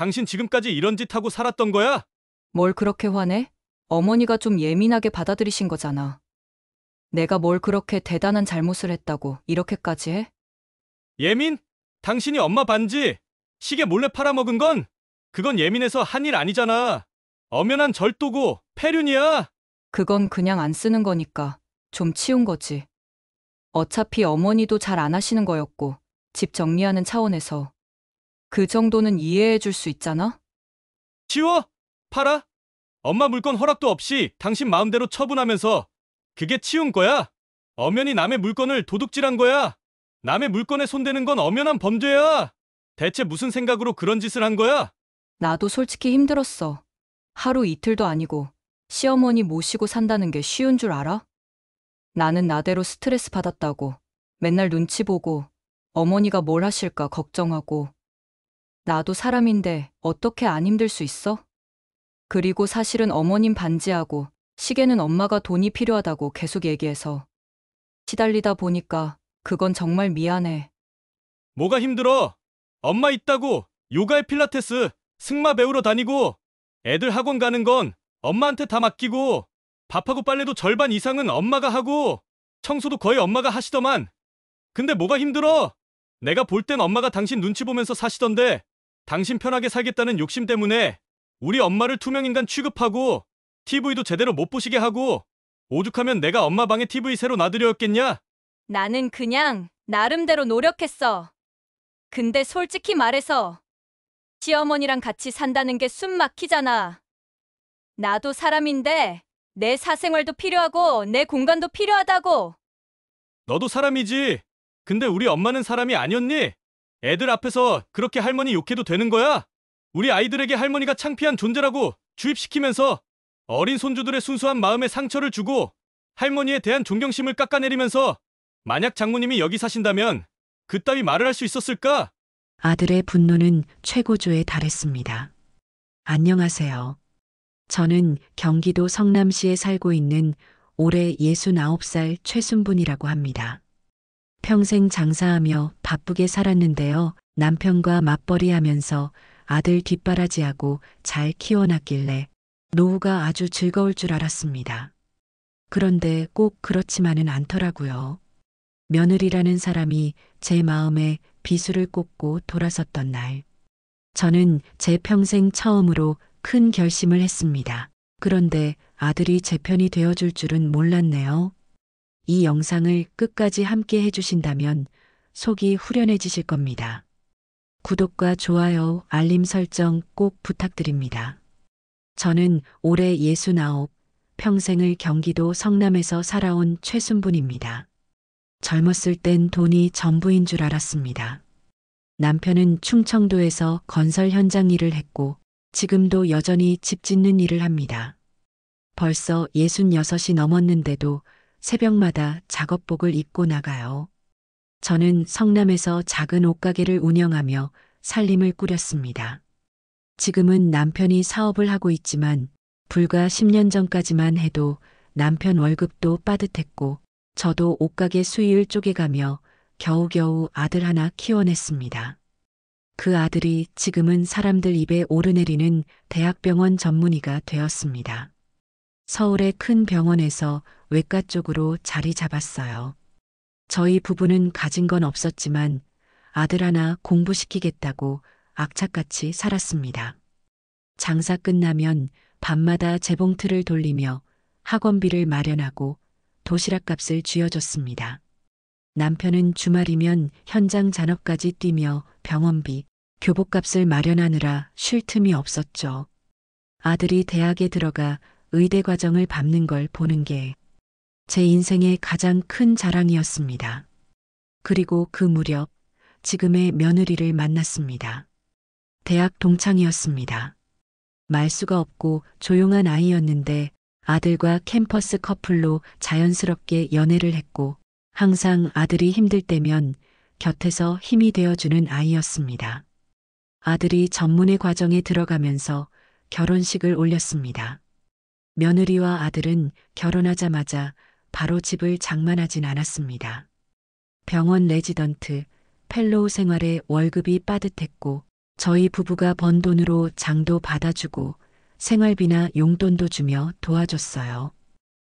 당신 지금까지 이런 짓 하고 살았던 거야? 뭘 그렇게 화내? 어머니가 좀 예민하게 받아들이신 거잖아. 내가 뭘 그렇게 대단한 잘못을 했다고 이렇게까지 해? 예민? 당신이 엄마 반지, 시계 몰래 팔아먹은 건 그건 예민해서 한 일 아니잖아. 엄연한 절도고 폐륜이야. 그건 그냥 안 쓰는 거니까 좀 치운 거지. 어차피 어머니도 잘 안 하시는 거였고 집 정리하는 차원에서 그 정도는 이해해 줄 수 있잖아? 치워? 팔아? 엄마 물건 허락도 없이 당신 마음대로 처분하면서 그게 치운 거야? 엄연히 남의 물건을 도둑질한 거야. 남의 물건에 손대는 건 엄연한 범죄야. 대체 무슨 생각으로 그런 짓을 한 거야? 나도 솔직히 힘들었어. 하루 이틀도 아니고 시어머니 모시고 산다는 게 쉬운 줄 알아? 나는 나대로 스트레스 받았다고 맨날 눈치 보고 어머니가 뭘 하실까 걱정하고 나도 사람인데 어떻게 안 힘들 수 있어? 그리고 사실은 어머님 반지하고 시계는 엄마가 돈이 필요하다고 계속 얘기해서 시달리다 보니까 그건 정말 미안해. 뭐가 힘들어? 엄마 있다고 요가에 필라테스, 승마 배우러 다니고 애들 학원 가는 건 엄마한테 다 맡기고 밥하고 빨래도 절반 이상은 엄마가 하고 청소도 거의 엄마가 하시더만. 근데 뭐가 힘들어? 내가 볼 땐 엄마가 당신 눈치 보면서 사시던데 당신 편하게 살겠다는 욕심 때문에 우리 엄마를 투명인간 취급하고 TV도 제대로 못 보시게 하고 오죽하면 내가 엄마 방에 TV 새로 놔드렸겠냐? 나는 그냥 나름대로 노력했어. 근데 솔직히 말해서 시어머니랑 같이 산다는 게 숨 막히잖아. 나도 사람인데 내 사생활도 필요하고 내 공간도 필요하다고. 너도 사람이지. 근데 우리 엄마는 사람이 아니었니? 애들 앞에서 그렇게 할머니 욕해도 되는 거야? 우리 아이들에게 할머니가 창피한 존재라고 주입시키면서 어린 손주들의 순수한 마음에 상처를 주고 할머니에 대한 존경심을 깎아내리면서 만약 장모님이 여기 사신다면 그따위 말을 할 수 있었을까? 아들의 분노는 최고조에 달했습니다. 안녕하세요. 저는 경기도 성남시에 살고 있는 올해 69살 최순분이라고 합니다. 평생 장사하며 바쁘게 살았는데요. 남편과 맞벌이하면서 아들 뒷바라지하고 잘 키워놨길래 노후가 아주 즐거울 줄 알았습니다. 그런데 꼭 그렇지만은 않더라고요. 며느리라는 사람이 제 마음에 비수를 꽂고 돌아섰던 날, 저는 제 평생 처음으로 큰 결심을 했습니다. 그런데 아들이 제 편이 되어줄 줄은 몰랐네요. 이 영상을 끝까지 함께 해주신다면 속이 후련해지실 겁니다. 구독과 좋아요, 알림 설정 꼭 부탁드립니다. 저는 올해 69, 평생을 경기도 성남에서 살아온 최순분입니다. 젊었을 땐 돈이 전부인 줄 알았습니다. 남편은 충청도에서 건설 현장 일을 했고 지금도 여전히 집 짓는 일을 합니다. 벌써 66이 넘었는데도 새벽마다 작업복을 입고 나가요. 저는 성남에서 작은 옷가게를 운영하며 살림을 꾸렸습니다. 지금은 남편이 사업을 하고 있지만 불과 10년 전까지만 해도 남편 월급도 빠듯했고 저도 옷가게 수익을 쪼개가며 겨우겨우 아들 하나 키워냈습니다. 그 아들이 지금은 사람들 입에 오르내리는 대학병원 전문의가 되었습니다. 서울의 큰 병원에서 외과 쪽으로 자리 잡았어요. 저희 부부는 가진 건 없었지만 아들 하나 공부시키겠다고 악착같이 살았습니다. 장사 끝나면 밤마다 재봉틀을 돌리며 학원비를 마련하고 도시락값을 쥐어줬습니다. 남편은 주말이면 현장 잔업까지 뛰며 병원비, 교복값을 마련하느라 쉴 틈이 없었죠. 아들이 대학에 들어가 의대 과정을 밟는 걸 보는 게 제 인생의 가장 큰 자랑이었습니다. 그리고 그 무렵 지금의 며느리를 만났습니다. 대학 동창이었습니다. 말수가 없고 조용한 아이였는데 아들과 캠퍼스 커플로 자연스럽게 연애를 했고 항상 아들이 힘들 때면 곁에서 힘이 되어주는 아이였습니다. 아들이 전문의 과정에 들어가면서 결혼식을 올렸습니다. 며느리와 아들은 결혼하자마자 바로 집을 장만하진 않았습니다. 병원 레지던트, 펠로우 생활에 월급이 빠듯했고 저희 부부가 번 돈으로 장도 받아주고 생활비나 용돈도 주며 도와줬어요.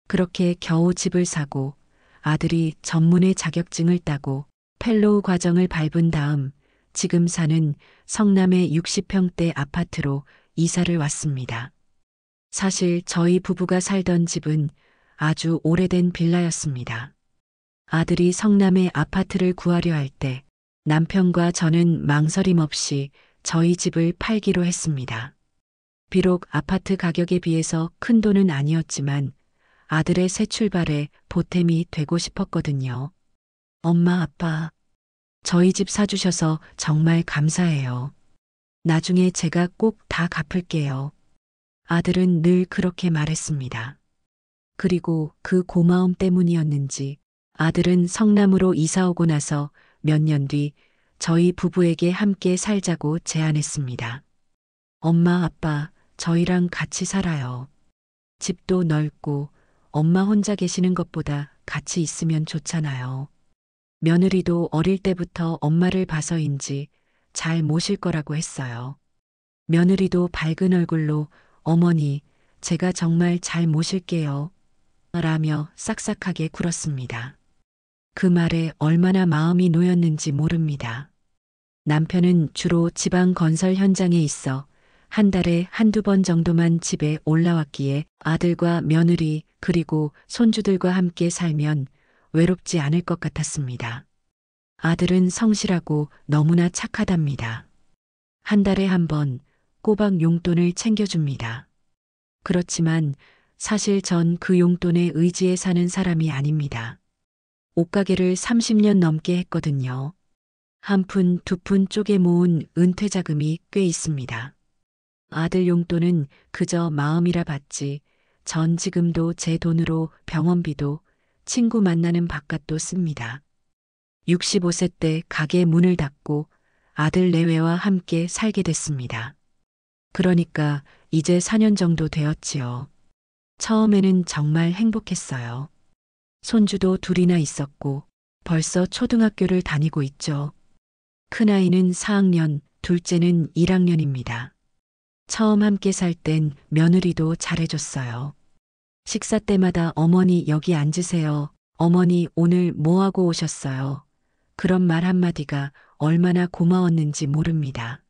그렇게 겨우 집을 사고 아들이 전문의 자격증을 따고 펠로우 과정을 밟은 다음 지금 사는 성남의 60평대 아파트로 이사를 왔습니다. 사실 저희 부부가 살던 집은 아주 오래된 빌라였습니다. 아들이 성남의 아파트를 구하려 할 때 남편과 저는 망설임 없이 저희 집을 팔기로 했습니다. 비록 아파트 가격에 비해서 큰 돈은 아니었지만 아들의 새 출발에 보탬이 되고 싶었거든요. 엄마, 아빠, 저희 집 사주셔서 정말 감사해요. 나중에 제가 꼭 다 갚을게요. 아들은 늘 그렇게 말했습니다. 그리고 그 고마움 때문이었는지 아들은 성남으로 이사 오고 나서 몇 년 뒤 저희 부부에게 함께 살자고 제안했습니다. 엄마, 아빠, 저희랑 같이 살아요. 집도 넓고 엄마 혼자 계시는 것보다 같이 있으면 좋잖아요. 며느리도 어릴 때부터 엄마를 봐서인지 잘 모실 거라고 했어요. 며느리도 밝은 얼굴로 어머니, 제가 정말 잘 모실게요. 라며 싹싹하게 굴었습니다. 그 말에 얼마나 마음이 놓였는지 모릅니다. 남편은 주로 지방 건설 현장에 있어 한 달에 한두 번 정도만 집에 올라왔기에 아들과 며느리 그리고 손주들과 함께 살면 외롭지 않을 것 같았습니다. 아들은 성실하고 너무나 착하답니다. 한 달에 한 번 꼬박 용돈을 챙겨줍니다. 그렇지만 사실 전 그 용돈에 의지해 사는 사람이 아닙니다. 옷가게를 30년 넘게 했거든요. 한 푼, 두 푼 쪼개 모은 은퇴 자금이 꽤 있습니다. 아들 용돈은 그저 마음이라 받지 전 지금도 제 돈으로 병원비도 친구 만나는 바깥도 씁니다. 65세 때 가게 문을 닫고 아들 내외와 함께 살게 됐습니다. 그러니까 이제 4년 정도 되었지요. 처음에는 정말 행복했어요. 손주도 둘이나 있었고 벌써 초등학교를 다니고 있죠. 큰아이는 4학년, 둘째는 1학년입니다. 처음 함께 살 땐 며느리도 잘해줬어요. 식사 때마다 어머니 여기 앉으세요. 어머니 오늘 뭐하고 오셨어요? 그런 말 한마디가 얼마나 고마웠는지 모릅니다.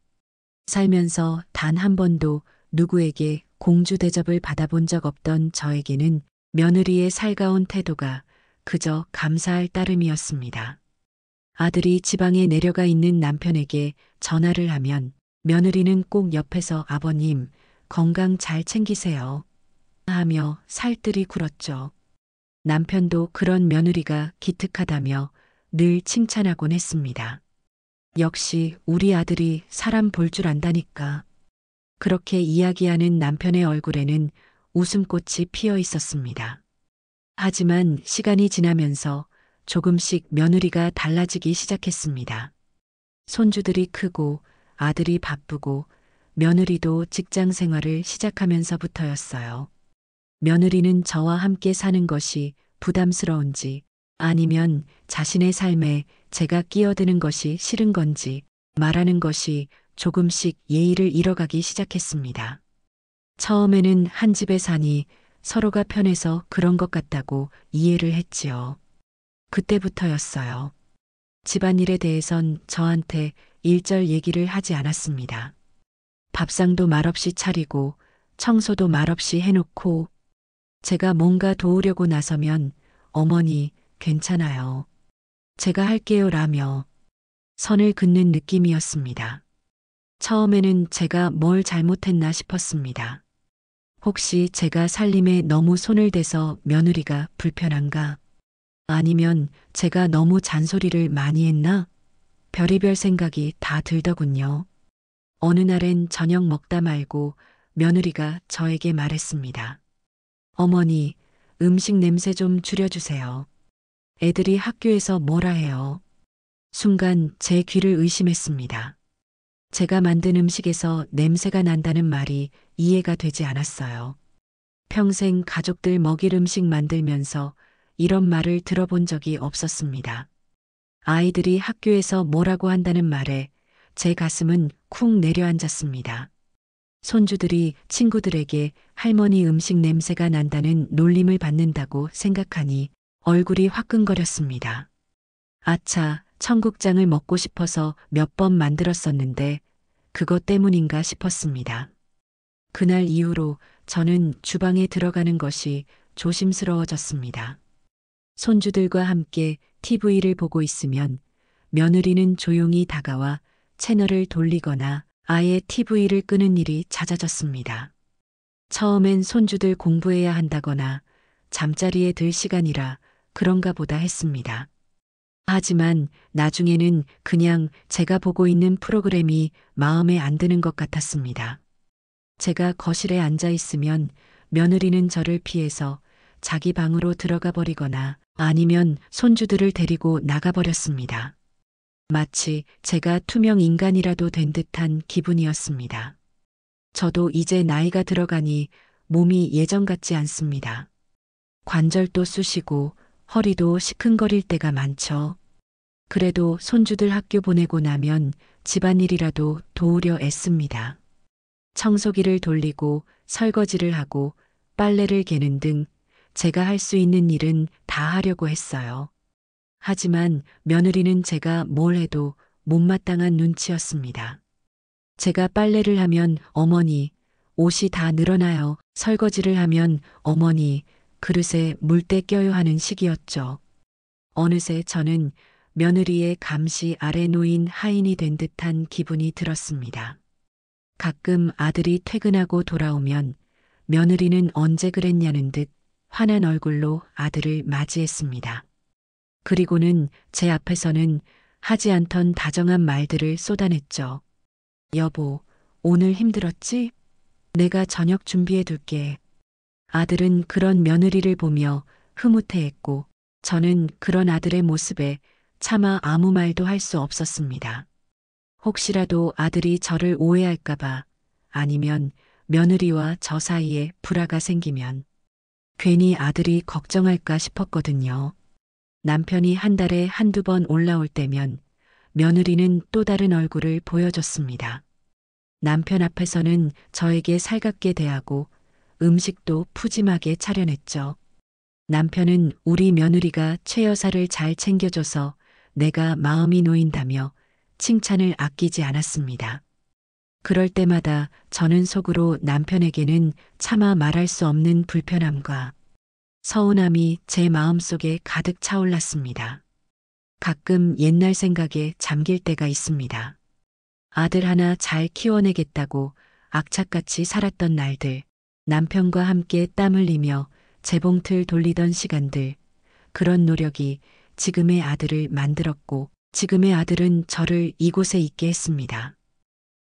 살면서 단 한 번도 누구에게 공주 대접을 받아본 적 없던 저에게는 며느리의 살가운 태도가 그저 감사할 따름이었습니다. 아들이 지방에 내려가 있는 남편에게 전화를 하면 며느리는 꼭 옆에서 아버님 건강 잘 챙기세요 하며 살뜰히 굴었죠. 남편도 그런 며느리가 기특하다며 늘 칭찬하곤 했습니다. 역시 우리 아들이 사람 볼 줄 안다니까. 그렇게 이야기하는 남편의 얼굴에는 웃음꽃이 피어 있었습니다. 하지만 시간이 지나면서 조금씩 며느리가 달라지기 시작했습니다. 손주들이 크고 아들이 바쁘고 며느리도 직장 생활을 시작하면서부터였어요. 며느리는 저와 함께 사는 것이 부담스러운지 아니면 자신의 삶에 제가 끼어드는 것이 싫은 건지 말하는 것이 조금씩 예의를 잃어가기 시작했습니다. 처음에는 한 집에 사니 서로가 편해서 그런 것 같다고 이해를 했지요. 그때부터였어요. 집안일에 대해선 저한테 일절 얘기를 하지 않았습니다. 밥상도 말없이 차리고 청소도 말없이 해놓고 제가 뭔가 도우려고 나서면 어머니 괜찮아요. 제가 할게요 라며 선을 긋는 느낌이었습니다. 처음에는 제가 뭘 잘못했나 싶었습니다. 혹시 제가 살림에 너무 손을 대서 며느리가 불편한가? 아니면 제가 너무 잔소리를 많이 했나? 별의별 생각이 다 들더군요. 어느 날엔 저녁 먹다 말고 며느리가 저에게 말했습니다. 어머니, 음식 냄새 좀 줄여주세요. 애들이 학교에서 뭐라 해요. 순간 제 귀를 의심했습니다. 제가 만든 음식에서 냄새가 난다는 말이 이해가 되지 않았어요. 평생 가족들 먹일 음식 만들면서 이런 말을 들어본 적이 없었습니다. 아이들이 학교에서 뭐라고 한다는 말에 제 가슴은 쿵 내려앉았습니다. 손주들이 친구들에게 할머니 음식 냄새가 난다는 놀림을 받는다고 생각하니 얼굴이 화끈거렸습니다. 아차, 청국장을 먹고 싶어서 몇 번 만들었었는데 그것 때문인가 싶었습니다. 그날 이후로 저는 주방에 들어가는 것이 조심스러워졌습니다. 손주들과 함께 TV를 보고 있으면 며느리는 조용히 다가와 채널을 돌리거나 아예 TV를 끄는 일이 잦아졌습니다. 처음엔 손주들 공부해야 한다거나 잠자리에 들 시간이라 그런가 보다 했습니다. 하지만 나중에는 그냥 제가 보고 있는 프로그램이 마음에 안 드는 것 같았습니다. 제가 거실에 앉아 있으면 며느리는 저를 피해서 자기 방으로 들어가 버리거나 아니면 손주들을 데리고 나가 버렸습니다. 마치 제가 투명 인간이라도 된 듯한 기분이었습니다. 저도 이제 나이가 들어가니 몸이 예전 같지 않습니다. 관절도 쑤시고 허리도 시큰거릴 때가 많죠. 그래도 손주들 학교 보내고 나면 집안일이라도 도우려 애씁니다. 청소기를 돌리고 설거지를 하고 빨래를 개는 등 제가 할 수 있는 일은 다 하려고 했어요. 하지만 며느리는 제가 뭘 해도 못마땅한 눈치였습니다. 제가 빨래를 하면 어머니, 옷이 다 늘어나요. 설거지를 하면 어머니, 그릇에 물때 껴요 하는 식이었죠. 어느새 저는 며느리의 감시 아래 놓인 하인이 된 듯한 기분이 들었습니다. 가끔 아들이 퇴근하고 돌아오면 며느리는 언제 그랬냐는 듯 화난 얼굴로 아들을 맞이했습니다. 그리고는 제 앞에서는 하지 않던 다정한 말들을 쏟아냈죠. 여보, 오늘 힘들었지? 내가 저녁 준비해 둘게. 아들은 그런 며느리를 보며 흐뭇해했고 저는 그런 아들의 모습에 차마 아무 말도 할 수 없었습니다. 혹시라도 아들이 저를 오해할까봐 아니면 며느리와 저 사이에 불화가 생기면 괜히 아들이 걱정할까 싶었거든요. 남편이 한 달에 한두 번 올라올 때면 며느리는 또 다른 얼굴을 보여줬습니다. 남편 앞에서는 저에게 살갑게 대하고 음식도 푸짐하게 차려냈죠. 남편은 우리 며느리가 최 여사를 잘 챙겨줘서 내가 마음이 놓인다며 칭찬을 아끼지 않았습니다. 그럴 때마다 저는 속으로 남편에게는 차마 말할 수 없는 불편함과 서운함이 제 마음속에 가득 차올랐습니다. 가끔 옛날 생각에 잠길 때가 있습니다. 아들 하나 잘 키워내겠다고 악착같이 살았던 날들, 남편과 함께 땀 흘리며 재봉틀 돌리던 시간들, 그런 노력이 지금의 아들을 만들었고 지금의 아들은 저를 이곳에 있게 했습니다.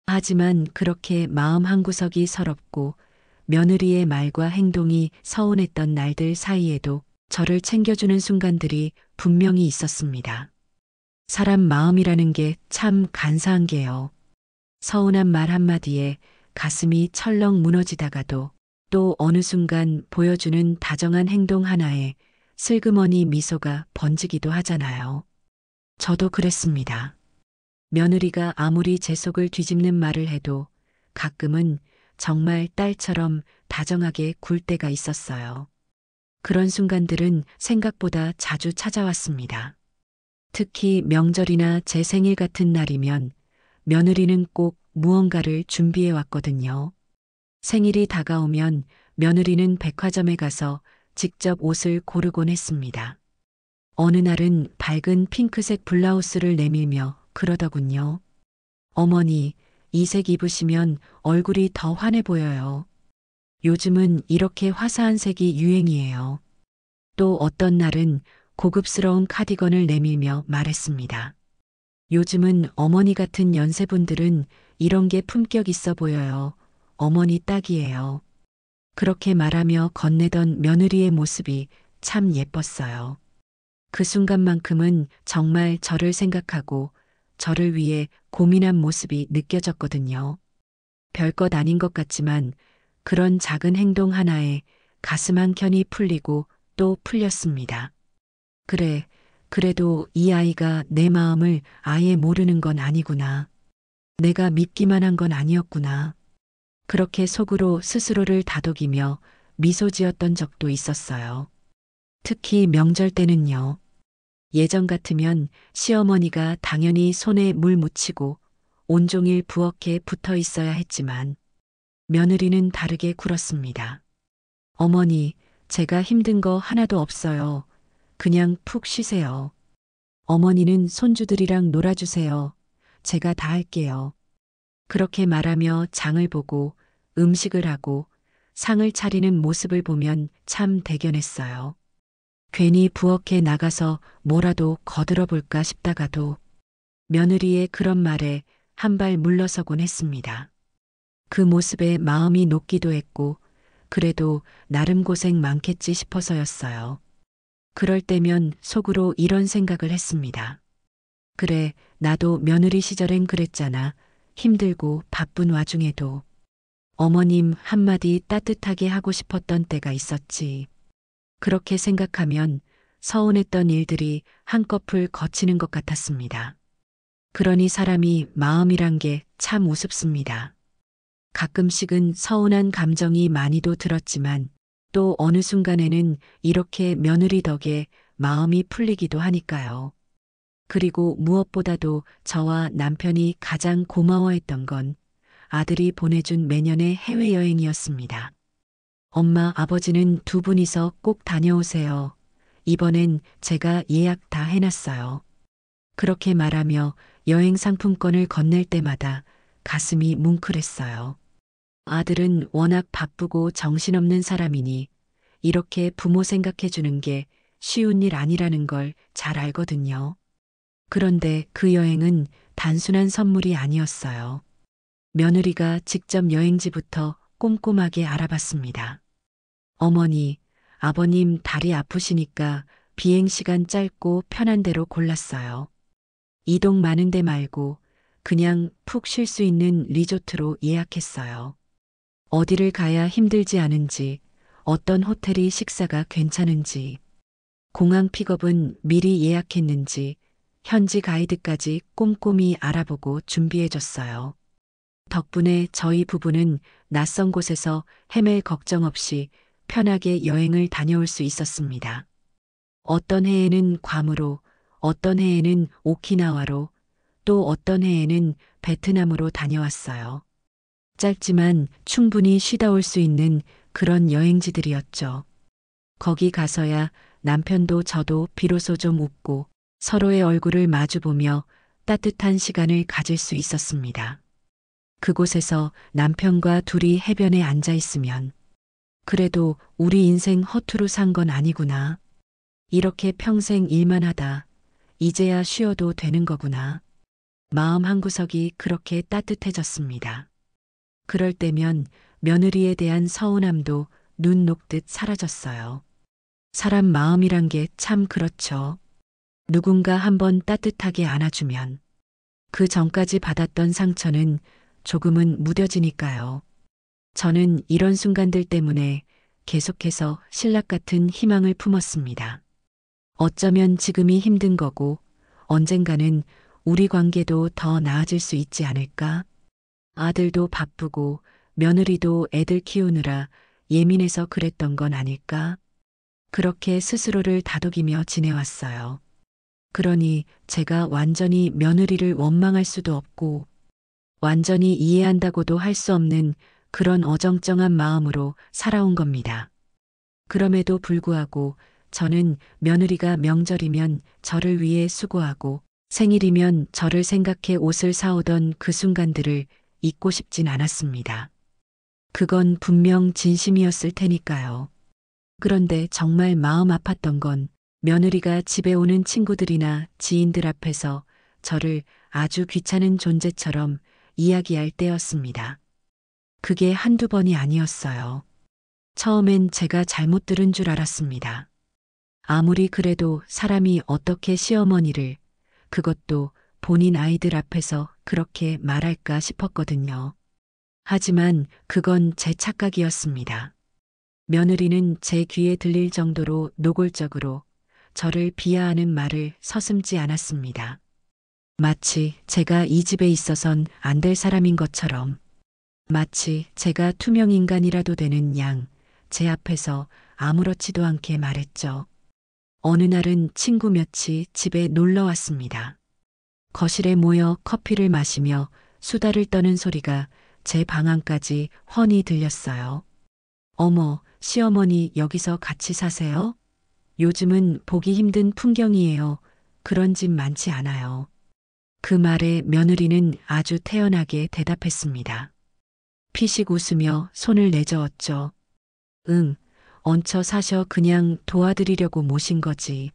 하지만 그렇게 마음 한구석이 서럽고 며느리의 말과 행동이 서운했던 날들 사이에도 저를 챙겨주는 순간들이 분명히 있었습니다. 사람 마음이라는 게 참 간사한 게요. 서운한 말 한마디에 가슴이 철렁 무너지다가도 또 어느 순간 보여주는 다정한 행동 하나에 슬그머니 미소가 번지기도 하잖아요. 저도 그랬습니다. 며느리가 아무리 제 속을 뒤집는 말을 해도 가끔은 정말 딸처럼 다정하게 굴 때가 있었어요. 그런 순간들은 생각보다 자주 찾아왔습니다. 특히 명절이나 제 생일 같은 날이면 며느리는 꼭 무언가를 준비해 왔거든요. 생일이 다가오면 며느리는 백화점에 가서 직접 옷을 고르곤 했습니다. 어느 날은 밝은 핑크색 블라우스를 내밀며 그러더군요. 어머니, 이 색 입으시면 얼굴이 더 환해 보여요. 요즘은 이렇게 화사한 색이 유행이에요. 또 어떤 날은 고급스러운 카디건을 내밀며 말했습니다. 요즘은 어머니 같은 연세분들은 이런 게 품격 있어 보여요. 어머니 딱이에요. 그렇게 말하며 건네던 며느리의 모습이 참 예뻤어요. 그 순간만큼은 정말 저를 생각하고 저를 위해 고민한 모습이 느껴졌거든요. 별것 아닌 것 같지만 그런 작은 행동 하나에 가슴 한켠이 풀리고 또 풀렸습니다. 그래, 그래도 이 아이가 내 마음을 아예 모르는 건 아니구나. 내가 밉기만 한 건 아니었구나. 그렇게 속으로 스스로를 다독이며 미소 지었던 적도 있었어요. 특히 명절 때는요. 예전 같으면 시어머니가 당연히 손에 물 묻히고 온종일 부엌에 붙어 있어야 했지만 며느리는 다르게 굴었습니다. 어머니, 제가 힘든 거 하나도 없어요. 그냥 푹 쉬세요. 어머니는 손주들이랑 놀아주세요. 제가 다 할게요. 그렇게 말하며 장을 보고 음식을 하고 상을 차리는 모습을 보면 참 대견했어요. 괜히 부엌에 나가서 뭐라도 거들어 볼까 싶다가도 며느리의 그런 말에 한 발 물러서곤 했습니다. 그 모습에 마음이 녹기도 했고 그래도 나름 고생 많겠지 싶어서였어요. 그럴 때면 속으로 이런 생각을 했습니다. 그래, 나도 며느리 시절엔 그랬잖아. 힘들고 바쁜 와중에도 어머님 한마디 따뜻하게 하고 싶었던 때가 있었지. 그렇게 생각하면 서운했던 일들이 한꺼풀 거치는 것 같았습니다. 그러니 사람이 마음이란 게 참 우습습니다. 가끔씩은 서운한 감정이 많이도 들었지만 또 어느 순간에는 이렇게 며느리 덕에 마음이 풀리기도 하니까요. 그리고 무엇보다도 저와 남편이 가장 고마워했던 건 아들이 보내준 매년의 해외여행이었습니다. 엄마, 아버지는 두 분이서 꼭 다녀오세요. 이번엔 제가 예약 다 해놨어요. 그렇게 말하며 여행 상품권을 건넬 때마다 가슴이 뭉클했어요. 아들은 워낙 바쁘고 정신없는 사람이니 이렇게 부모 생각해 주는 게 쉬운 일 아니라는 걸 잘 알거든요. 그런데 그 여행은 단순한 선물이 아니었어요. 며느리가 직접 여행지부터 꼼꼼하게 알아봤습니다. 어머니, 아버님 다리 아프시니까 비행시간 짧고 편한 데로 골랐어요. 이동 많은 데 말고 그냥 푹 쉴 수 있는 리조트로 예약했어요. 어디를 가야 힘들지 않은지, 어떤 호텔이 식사가 괜찮은지, 공항 픽업은 미리 예약했는지, 현지 가이드까지 꼼꼼히 알아보고 준비해줬어요. 덕분에 저희 부부는 낯선 곳에서 헤맬 걱정 없이 편하게 여행을 다녀올 수 있었습니다. 어떤 해에는 괌으로, 어떤 해에는 오키나와로, 또 어떤 해에는 베트남으로 다녀왔어요. 짧지만 충분히 쉬다 올 수 있는 그런 여행지들이었죠. 거기 가서야 남편도 저도 비로소 좀 웃고 서로의 얼굴을 마주보며 따뜻한 시간을 가질 수 있었습니다. 그곳에서 남편과 둘이 해변에 앉아 있으면 그래도 우리 인생 허투루 산 건 아니구나. 이렇게 평생 일만 하다 이제야 쉬어도 되는 거구나. 마음 한구석이 그렇게 따뜻해졌습니다. 그럴 때면 며느리에 대한 서운함도 눈 녹듯 사라졌어요. 사람 마음이란 게 참 그렇죠. 누군가 한번 따뜻하게 안아주면 그 전까지 받았던 상처는 조금은 무뎌지니까요. 저는 이런 순간들 때문에 계속해서 신락 같은 희망을 품었습니다. 어쩌면 지금이 힘든 거고 언젠가는 우리 관계도 더 나아질 수 있지 않을까? 아들도 바쁘고 며느리도 애들 키우느라 예민해서 그랬던 건 아닐까? 그렇게 스스로를 다독이며 지내왔어요. 그러니 제가 완전히 며느리를 원망할 수도 없고 완전히 이해한다고도 할 수 없는 그런 어정쩡한 마음으로 살아온 겁니다. 그럼에도 불구하고 저는 며느리가 명절이면 저를 위해 수고하고 생일이면 저를 생각해 옷을 사오던 그 순간들을 잊고 싶진 않았습니다. 그건 분명 진심이었을 테니까요. 그런데 정말 마음 아팠던 건 며느리가 집에 오는 친구들이나 지인들 앞에서 저를 아주 귀찮은 존재처럼 이야기할 때였습니다. 그게 한두 번이 아니었어요. 처음엔 제가 잘못 들은 줄 알았습니다. 아무리 그래도 사람이 어떻게 시어머니를, 그것도 본인 아이들 앞에서 그렇게 말할까 싶었거든요. 하지만 그건 제 착각이었습니다. 며느리는 제 귀에 들릴 정도로 노골적으로 저를 비하하는 말을 서슴지 않았습니다. 마치 제가 이 집에 있어선 안 될 사람인 것처럼, 마치 제가 투명 인간이라도 되는 양, 제 앞에서 아무렇지도 않게 말했죠. 어느 날은 친구 몇이 집에 놀러 왔습니다. 거실에 모여 커피를 마시며 수다를 떠는 소리가 제 방 안까지 훤히 들렸어요. 어머, 시어머니 여기서 같이 사세요? 요즘은 보기 힘든 풍경이에요. 그런 집 많지 않아요. 그 말에 며느리는 아주 태연하게 대답했습니다. 피식 웃으며 손을 내저었죠. 응, 얹혀 사셔. 그냥 도와드리려고 모신 거지.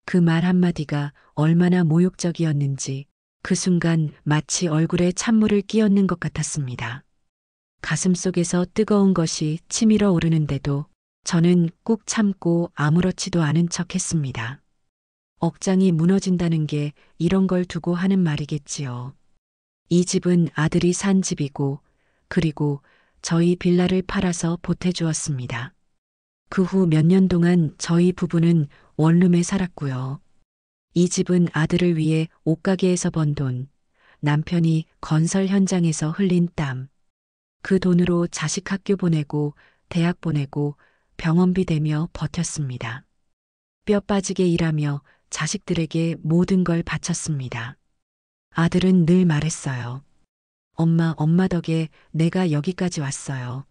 그 말 한마디가 얼마나 모욕적이었는지 그 순간 마치 얼굴에 찬물을 끼얹는 것 같았습니다. 가슴속에서 뜨거운 것이 치밀어 오르는데도 저는 꾹 참고 아무렇지도 않은 척 했습니다. 억장이 무너진다는 게 이런 걸 두고 하는 말이겠지요. 이 집은 아들이 산 집이고, 그리고 저희 빌라를 팔아서 보태주었습니다. 그 후 몇 년 동안 저희 부부는 원룸에 살았고요. 이 집은 아들을 위해 옷가게에서 번 돈, 남편이 건설 현장에서 흘린 땀, 그 돈으로 자식 학교 보내고 대학 보내고 병원비 대며 버텼습니다. 뼈 빠지게 일하며 자식들에게 모든 걸 바쳤습니다. 아들은 늘 말했어요. 엄마 덕에 내가 여기까지 왔어요.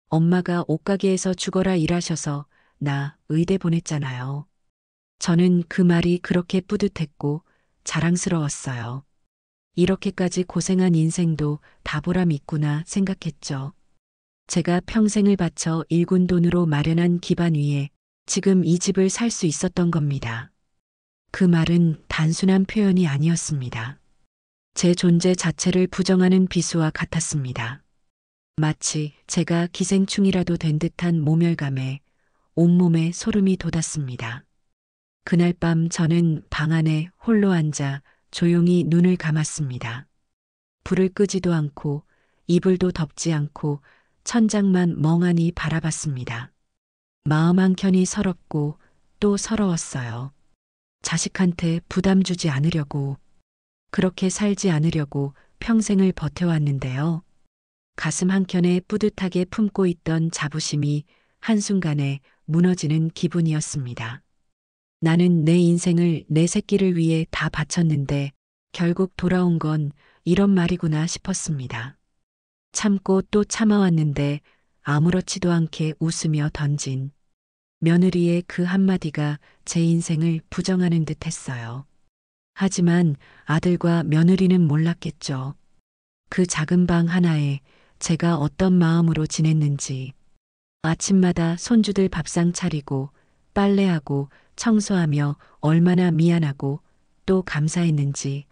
엄마가 옷가게에서 죽어라 일하셔서 나 의대 보냈잖아요. 저는 그 말이 그렇게 뿌듯했고 자랑스러웠어요. 이렇게까지 고생한 인생도 다 보람 있구나 생각했죠. 제가 평생을 바쳐 일군 돈으로 마련한 기반 위에 지금 이 집을 살 수 있었던 겁니다. 그 말은 단순한 표현이 아니었습니다. 제 존재 자체를 부정하는 비수와 같았습니다. 마치 제가 기생충이라도 된 듯한 모멸감에 온몸에 소름이 돋았습니다. 그날 밤 저는 방 안에 홀로 앉아 조용히 눈을 감았습니다. 불을 끄지도 않고 이불도 덮지 않고 천장만 멍하니 바라봤습니다. 마음 한켠이 서럽고 또 서러웠어요. 자식한테 부담 주지 않으려고, 그렇게 살지 않으려고 평생을 버텨왔는데요. 가슴 한켠에 뿌듯하게 품고 있던 자부심이 한순간에 무너지는 기분이었습니다. 나는 내 인생을 내 새끼를 위해 다 바쳤는데 결국 돌아온 건 이런 말이구나 싶었습니다. 참고 또 참아왔는데 아무렇지도 않게 웃으며 던진 며느리의 그 한마디가 제 인생을 부정하는 듯 했어요. 하지만 아들과 며느리는 몰랐겠죠. 그 작은 방 하나에 제가 어떤 마음으로 지냈는지, 아침마다 손주들 밥상 차리고 빨래하고 청소하며 얼마나 미안하고 또 감사했는지,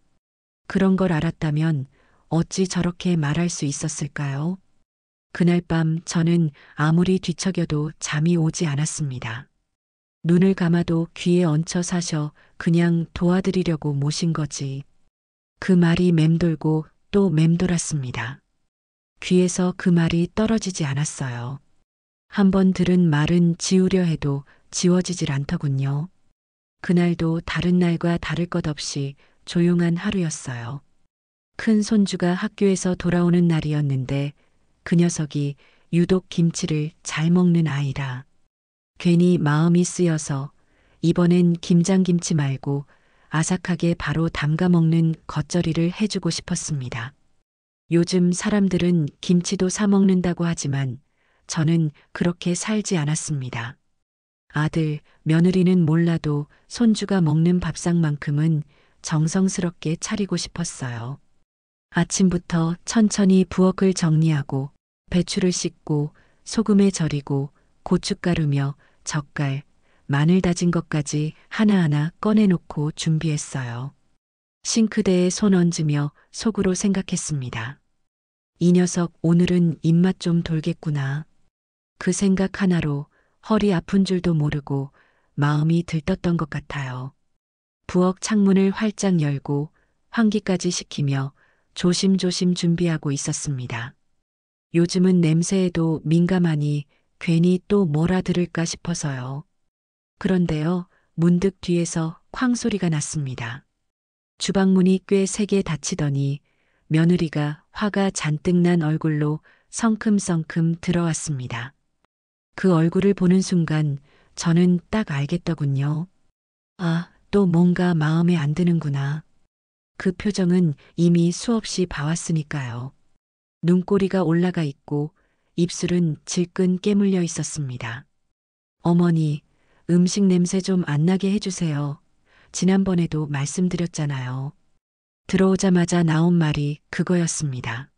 그런 걸 알았다면 어찌 저렇게 말할 수 있었을까요? 그날 밤 저는 아무리 뒤척여도 잠이 오지 않았습니다. 눈을 감아도 귀에 얹혀 사셔 그냥 도와드리려고 모신 거지. 그 말이 맴돌고 또 맴돌았습니다. 귀에서 그 말이 떨어지지 않았어요. 한번 들은 말은 지우려 해도 지워지질 않더군요. 그날도 다른 날과 다를 것 없이 조용한 하루였어요. 큰 손주가 학교에서 돌아오는 날이었는데 그 녀석이 유독 김치를 잘 먹는 아이라 괜히 마음이 쓰여서 이번엔 김장김치 말고 아삭하게 바로 담가 먹는 겉절이를 해주고 싶었습니다. 요즘 사람들은 김치도 사 먹는다고 하지만 저는 그렇게 살지 않았습니다. 아들, 며느리는 몰라도 손주가 먹는 밥상만큼은 정성스럽게 차리고 싶었어요. 아침부터 천천히 부엌을 정리하고 배추를 씻고 소금에 절이고 고춧가루며 젓갈, 마늘 다진 것까지 하나하나 꺼내놓고 준비했어요. 싱크대에 손 얹으며 속으로 생각했습니다. 이 녀석 오늘은 입맛 좀 돌겠구나. 그 생각 하나로 허리 아픈 줄도 모르고 마음이 들떴던 것 같아요. 부엌 창문을 활짝 열고 환기까지 시키며 조심조심 준비하고 있었습니다. 요즘은 냄새에도 민감하니 괜히 또 뭐라 들을까 싶어서요. 그런데요, 문득 뒤에서 쾅 소리가 났습니다. 주방문이 꽤 세게 닫히더니 며느리가 화가 잔뜩 난 얼굴로 성큼성큼 들어왔습니다. 그 얼굴을 보는 순간 저는 딱 알겠더군요. 아, 또 뭔가 마음에 안 드는구나. 그 표정은 이미 수없이 봐왔으니까요. 눈꼬리가 올라가 있고 입술은 질끈 깨물려 있었습니다. 어머니, 음식 냄새 좀 안 나게 해주세요. 지난번에도 말씀드렸잖아요. 들어오자마자 나온 말이 그거였습니다.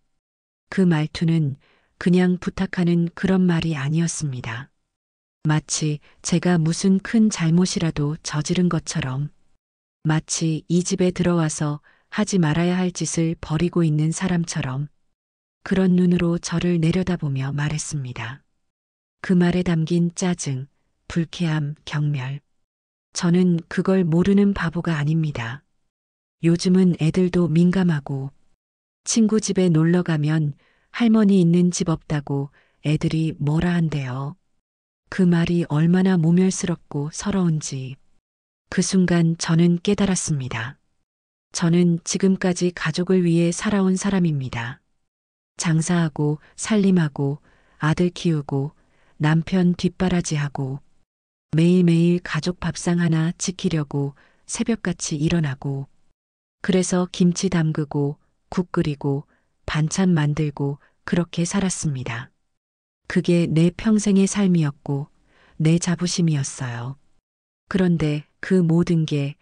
그 말투는 그냥 부탁하는 그런 말이 아니었습니다. 마치 제가 무슨 큰 잘못이라도 저지른 것처럼, 마치 이 집에 들어와서 하지 말아야 할 짓을 벌이고 있는 사람처럼 그런 눈으로 저를 내려다보며 말했습니다. 그 말에 담긴 짜증, 불쾌함, 경멸. 저는 그걸 모르는 바보가 아닙니다. 요즘은 애들도 민감하고 친구 집에 놀러 가면 할머니 있는 집 없다고 애들이 뭐라 한대요. 그 말이 얼마나 모멸스럽고 서러운지 그 순간 저는 깨달았습니다. 저는 지금까지 가족을 위해 살아온 사람입니다. 장사하고 살림하고 아들 키우고 남편 뒷바라지하고 매일매일 가족 밥상 하나 지키려고 새벽같이 일어나고 그래서 김치 담그고 국 끓이고 반찬 만들고 그렇게 살았습니다. 그게 내 평생의 삶이었고 내 자부심이었어요. 그런데 그 모든 게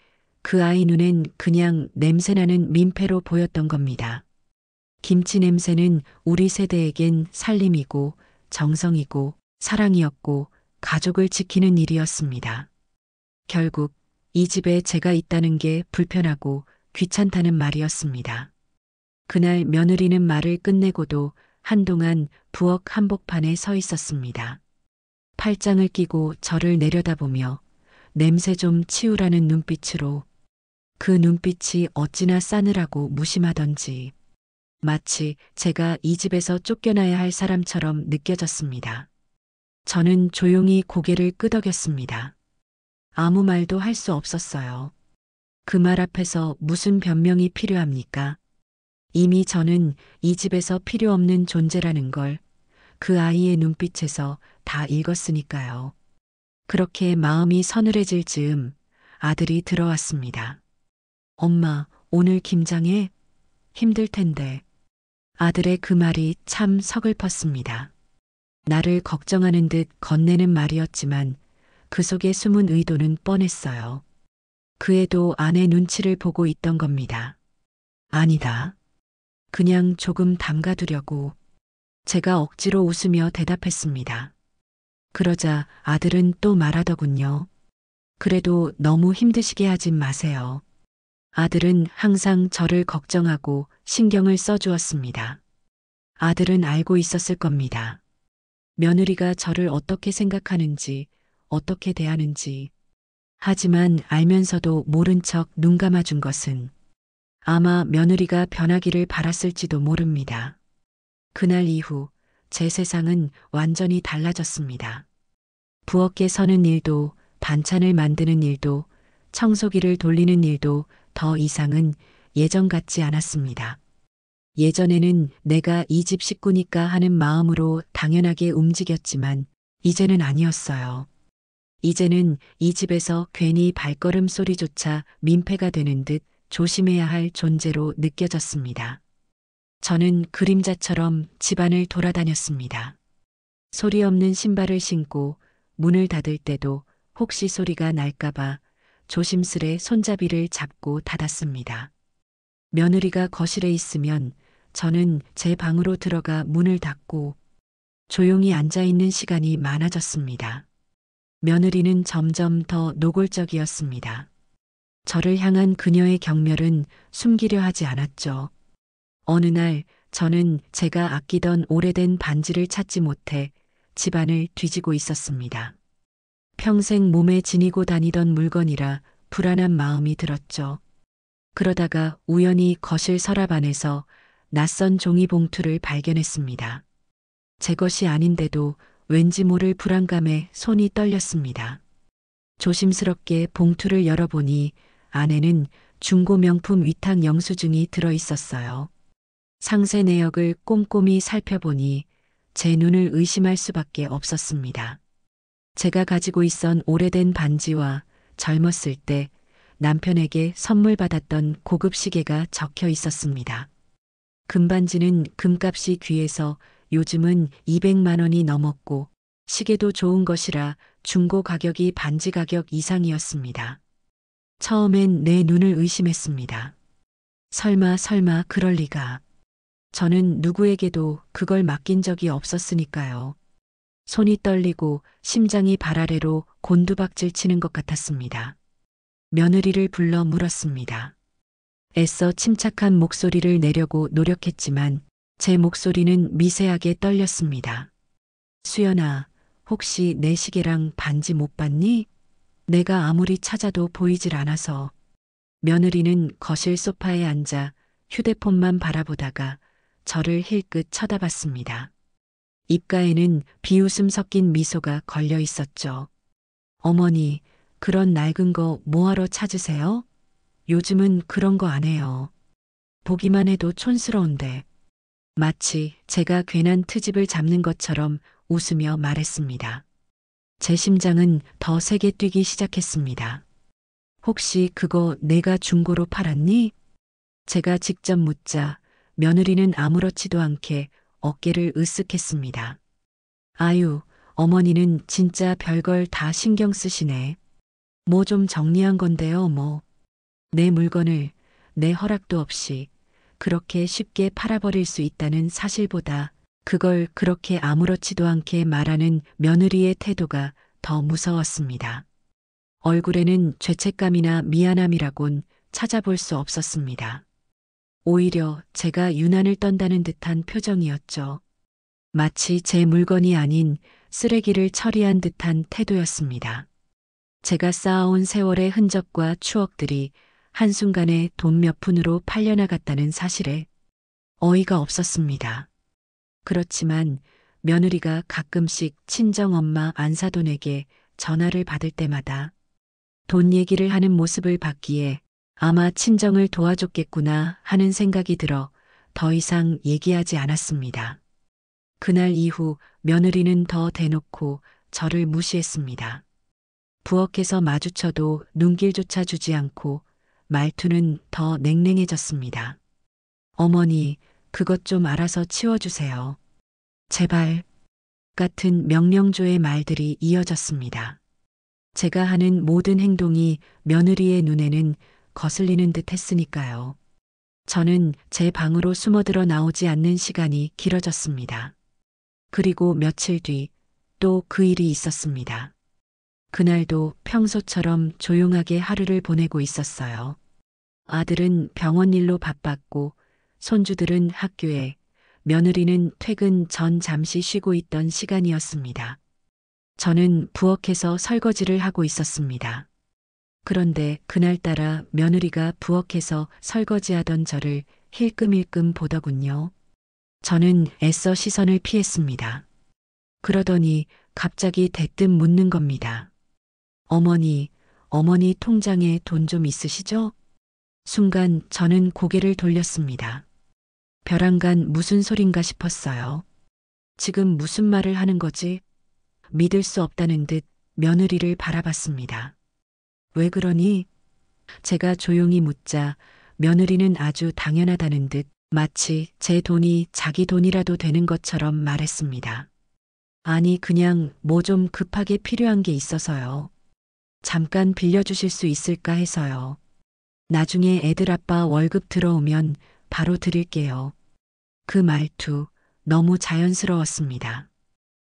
그 아이 눈엔 그냥 냄새나는 민폐로 보였던 겁니다. 김치 냄새는 우리 세대에겐 살림이고 정성이고 사랑이었고 가족을 지키는 일이었습니다. 결국 이 집에 제가 있다는 게 불편하고 귀찮다는 말이었습니다. 그날 며느리는 말을 끝내고도 한동안 부엌 한복판에 서 있었습니다. 팔짱을 끼고 저를 내려다보며 냄새 좀 치우라는 눈빛으로, 그 눈빛이 어찌나 싸늘하고 무심하던지 마치 제가 이 집에서 쫓겨나야 할 사람처럼 느껴졌습니다. 저는 조용히 고개를 끄덕였습니다. 아무 말도 할 수 없었어요. 그 말 앞에서 무슨 변명이 필요합니까? 이미 저는 이 집에서 필요 없는 존재라는 걸 그 아이의 눈빛에서 다 읽었으니까요. 그렇게 마음이 서늘해질 즈음 아들이 들어왔습니다. 엄마, 오늘 김장해? 힘들 텐데. 아들의 그 말이 참 서글펐습니다. 나를 걱정하는 듯 건네는 말이었지만 그 속에 숨은 의도는 뻔했어요. 그 애도 아내 눈치를 보고 있던 겁니다. 아니다. 그냥 조금 담가두려고. 제가 억지로 웃으며 대답했습니다. 그러자 아들은 또 말하더군요. 그래도 너무 힘드시게 하진 마세요. 아들은 항상 저를 걱정하고 신경을 써주었습니다. 아들은 알고 있었을 겁니다. 며느리가 저를 어떻게 생각하는지, 어떻게 대하는지. 하지만 알면서도 모른 척 눈 감아준 것은 아마 며느리가 변하기를 바랐을지도 모릅니다. 그날 이후 제 세상은 완전히 달라졌습니다. 부엌에 서는 일도, 반찬을 만드는 일도, 청소기를 돌리는 일도 더 이상은 예전 같지 않았습니다. 예전에는 내가 이 집 식구니까 하는 마음으로 당연하게 움직였지만 이제는 아니었어요. 이제는 이 집에서 괜히 발걸음 소리조차 민폐가 되는 듯 조심해야 할 존재로 느껴졌습니다. 저는 그림자처럼 집안을 돌아다녔습니다. 소리 없는 신발을 신고 문을 닫을 때도 혹시 소리가 날까봐 조심스레 손잡이를 잡고 닫았습니다. 며느리가 거실에 있으면 저는 제 방으로 들어가 문을 닫고 조용히 앉아있는 시간이 많아졌습니다. 며느리는 점점 더 노골적이었습니다. 저를 향한 그녀의 경멸은 숨기려 하지 않았죠. 어느 날 저는 제가 아끼던 오래된 반지를 찾지 못해 집안을 뒤지고 있었습니다. 평생 몸에 지니고 다니던 물건이라 불안한 마음이 들었죠. 그러다가 우연히 거실 서랍 안에서 낯선 종이 봉투를 발견했습니다. 제 것이 아닌데도 왠지 모를 불안감에 손이 떨렸습니다. 조심스럽게 봉투를 열어보니 안에는 중고 명품 위탁 영수증이 들어 있었어요. 상세 내역을 꼼꼼히 살펴보니 제 눈을 의심할 수밖에 없었습니다. 제가 가지고 있던 오래된 반지와 젊었을 때 남편에게 선물 받았던 고급 시계가 적혀 있었습니다. 금반지는 금값이 귀해서 요즘은 200만 원이 넘었고 시계도 좋은 것이라 중고 가격이 반지 가격 이상이었습니다. 처음엔 내 눈을 의심했습니다. 설마 그럴 리가. 저는 누구에게도 그걸 맡긴 적이 없었으니까요. 손이 떨리고 심장이 발아래로 곤두박질 치는 것 같았습니다. 며느리를 불러 물었습니다. 애써 침착한 목소리를 내려고 노력했지만 제 목소리는 미세하게 떨렸습니다. 수연아, 혹시 내 시계랑 반지 못 봤니? 내가 아무리 찾아도 보이질 않아서. 며느리는 거실 소파에 앉아 휴대폰만 바라보다가 저를 힐끗 쳐다봤습니다. 입가에는 비웃음 섞인 미소가 걸려 있었죠. 어머니, 그런 낡은 거 뭐하러 찾으세요? 요즘은 그런 거 안 해요. 보기만 해도 촌스러운데. 마치 제가 괜한 트집을 잡는 것처럼 웃으며 말했습니다. 제 심장은 더 세게 뛰기 시작했습니다. 혹시 그거 내가 중고로 팔았니? 제가 직접 묻자 며느리는 아무렇지도 않게 어깨를 으쓱했습니다. 아유, 어머니는 진짜 별걸 다 신경 쓰시네. 뭐 좀 정리한 건데요, 뭐. 내 물건을 내 허락도 없이 그렇게 쉽게 팔아버릴 수 있다는 사실보다 그걸 그렇게 아무렇지도 않게 말하는 며느리의 태도가 더 무서웠습니다. 얼굴에는 죄책감이나 미안함이라곤 찾아볼 수 없었습니다. 오히려 제가 유난을 떤다는 듯한 표정이었죠. 마치 제 물건이 아닌 쓰레기를 처리한 듯한 태도였습니다. 제가 쌓아온 세월의 흔적과 추억들이 한순간에 돈 몇 푼으로 팔려나갔다는 사실에 어이가 없었습니다. 그렇지만 며느리가 가끔씩 친정엄마 안사돈에게 전화를 받을 때마다 돈 얘기를 하는 모습을 봤기에 아마 친정을 도와줬겠구나 하는 생각이 들어 더 이상 얘기하지 않았습니다. 그날 이후 며느리는 더 대놓고 저를 무시했습니다. 부엌에서 마주쳐도 눈길조차 주지 않고 말투는 더 냉랭해졌습니다. 어머니, 그것 좀 알아서 치워주세요. 제발. 같은 명령조의 말들이 이어졌습니다. 제가 하는 모든 행동이 며느리의 눈에는 거슬리는 듯 했으니까요. 저는 제 방으로 숨어들어 나오지 않는 시간이 길어졌습니다. 그리고 며칠 뒤 또 그 일이 있었습니다. 그날도 평소처럼 조용하게 하루를 보내고 있었어요. 아들은 병원 일로 바빴고 손주들은 학교에, 며느리는 퇴근 전 잠시 쉬고 있던 시간이었습니다. 저는 부엌에서 설거지를 하고 있었습니다. 그런데 그날따라 며느리가 부엌에서 설거지하던 저를 힐끔힐끔 보더군요. 저는 애써 시선을 피했습니다. 그러더니 갑자기 대뜸 묻는 겁니다. 어머니 통장에 돈 좀 있으시죠? 순간 저는 고개를 돌렸습니다. 벼랑간 무슨 소린가 싶었어요. 지금 무슨 말을 하는 거지? 믿을 수 없다는 듯 며느리를 바라봤습니다. 왜 그러니? 제가 조용히 묻자 며느리는 아주 당연하다는 듯 마치 제 돈이 자기 돈이라도 되는 것처럼 말했습니다. 아니, 그냥 뭐 좀 급하게 필요한 게 있어서요. 잠깐 빌려주실 수 있을까 해서요. 나중에 애들 아빠 월급 들어오면 바로 드릴게요. 그 말투 너무 자연스러웠습니다.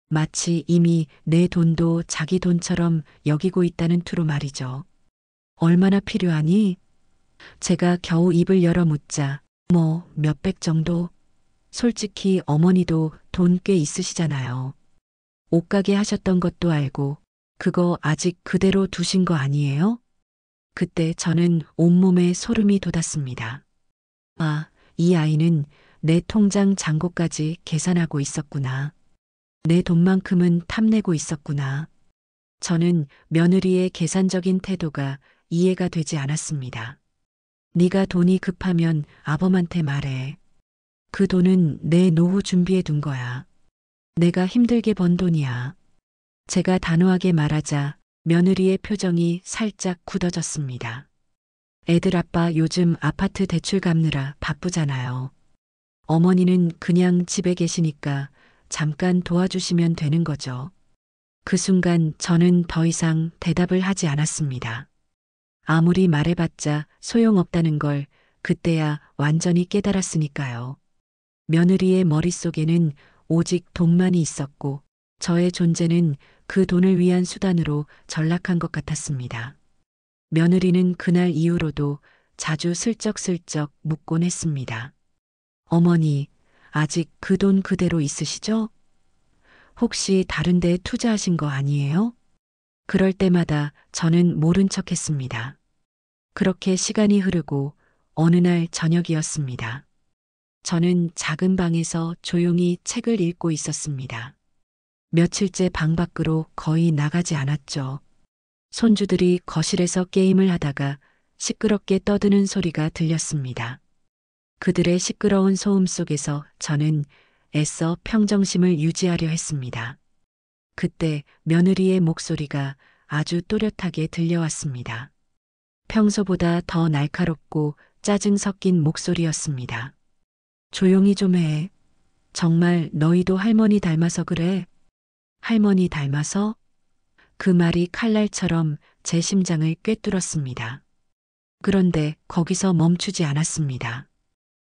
마치 이미 내 돈도 자기 돈처럼 여기고 있다는 투로 말이죠. 얼마나 필요하니? 제가 겨우 입을 열어 묻자 뭐 몇백 정도? 솔직히 어머니도 돈 꽤 있으시잖아요. 옷가게 하셨던 것도 알고 그거 아직 그대로 두신 거 아니에요? 그때 저는 온몸에 소름이 돋았습니다. 아, 이 아이는 내 통장 잔고까지 계산하고 있었구나. 내 돈만큼은 탐내고 있었구나. 저는 며느리의 계산적인 태도가 이해가 되지 않았습니다. 네가 돈이 급하면 아범한테 말해. 그 돈은 내 노후 준비해 둔 거야. 내가 힘들게 번 돈이야. 제가 단호하게 말하자 며느리의 표정이 살짝 굳어졌습니다. 애들 아빠 요즘 아파트 대출 갚느라 바쁘잖아요. 어머니는 그냥 집에 계시니까 잠깐 도와주시면 되는 거죠. 그 순간 저는 더 이상 대답을 하지 않았습니다. 아무리 말해봤자 소용없다는 걸 그때야 완전히 깨달았으니까요. 며느리의 머릿속에는 오직 돈만이 있었고 저의 존재는 그 돈을 위한 수단으로 전락한 것 같았습니다. 며느리는 그날 이후로도 자주 슬쩍슬쩍 묻곤 했습니다. 어머니, 아직 그 돈 그대로 있으시죠? 혹시 다른 데 투자하신 거 아니에요? 그럴 때마다 저는 모른 척 했습니다. 그렇게 시간이 흐르고 어느 날 저녁이었습니다. 저는 작은 방에서 조용히 책을 읽고 있었습니다. 며칠째 방 밖으로 거의 나가지 않았죠. 손주들이 거실에서 게임을 하다가 시끄럽게 떠드는 소리가 들렸습니다. 그들의 시끄러운 소음 속에서 저는 애써 평정심을 유지하려 했습니다. 그때 며느리의 목소리가 아주 또렷하게 들려왔습니다. 평소보다 더 날카롭고 짜증 섞인 목소리였습니다. 조용히 좀 해. 정말 너희도 할머니 닮아서 그래. 할머니 닮아서? 그 말이 칼날처럼 제 심장을 꿰뚫었습니다. 그런데 거기서 멈추지 않았습니다.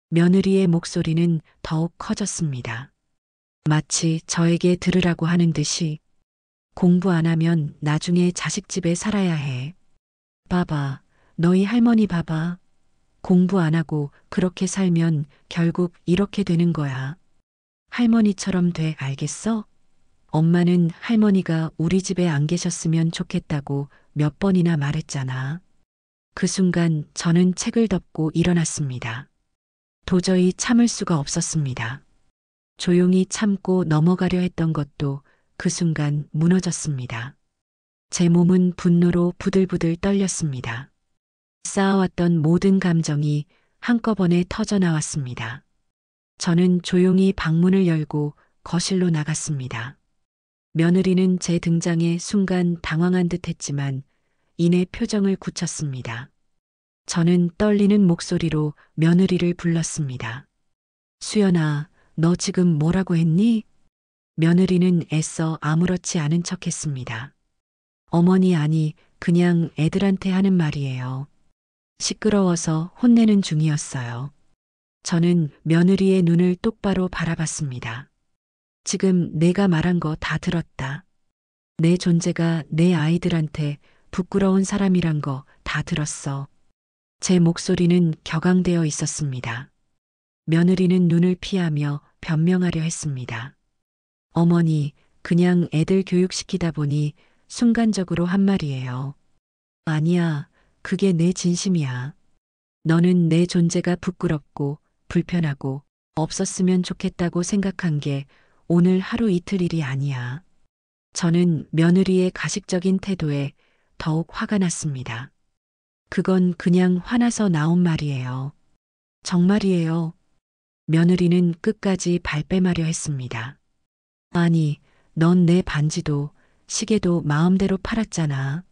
며느리의 목소리는 더욱 커졌습니다. 마치 저에게 들으라고 하는 듯이 공부 안 하면 나중에 자식 집에 살아야 해. 봐봐, 너희 할머니 봐봐. 공부 안 하고 그렇게 살면 결국 이렇게 되는 거야. 할머니처럼 돼, 알겠어? 엄마는 할머니가 우리 집에 안 계셨으면 좋겠다고 몇 번이나 말했잖아. 그 순간 저는 책을 덮고 일어났습니다. 도저히 참을 수가 없었습니다. 조용히 참고 넘어가려 했던 것도 그 순간 무너졌습니다. 제 몸은 분노로 부들부들 떨렸습니다. 쌓아왔던 모든 감정이 한꺼번에 터져 나왔습니다. 저는 조용히 방문을 열고 거실로 나갔습니다. 며느리는 제 등장에 순간 당황한 듯 했지만 이내 표정을 굳혔습니다. 저는 떨리는 목소리로 며느리를 불렀습니다. 수연아, 너 지금 뭐라고 했니? 며느리는 애써 아무렇지 않은 척 했습니다. 어머니, 아니, 그냥 애들한테 하는 말이에요. 시끄러워서 혼내는 중이었어요. 저는 며느리의 눈을 똑바로 바라봤습니다. 지금 내가 말한 거 다 들었다. 내 존재가 내 아이들한테 부끄러운 사람이란 거 다 들었어. 제 목소리는 격앙되어 있었습니다. 며느리는 눈을 피하며 변명하려 했습니다. 어머니, 그냥 애들 교육시키다 보니 순간적으로 한 말이에요. 아니야, 그게 내 진심이야. 너는 내 존재가 부끄럽고 불편하고 없었으면 좋겠다고 생각한 게 오늘 하루 이틀 일이 아니야. 저는 며느리의 가식적인 태도에 더욱 화가 났습니다. 그건 그냥 화나서 나온 말이에요. 정말이에요. 며느리는 끝까지 발뺌하려 했습니다. 아니, 넌 내 반지도 시계도 마음대로 팔았잖아.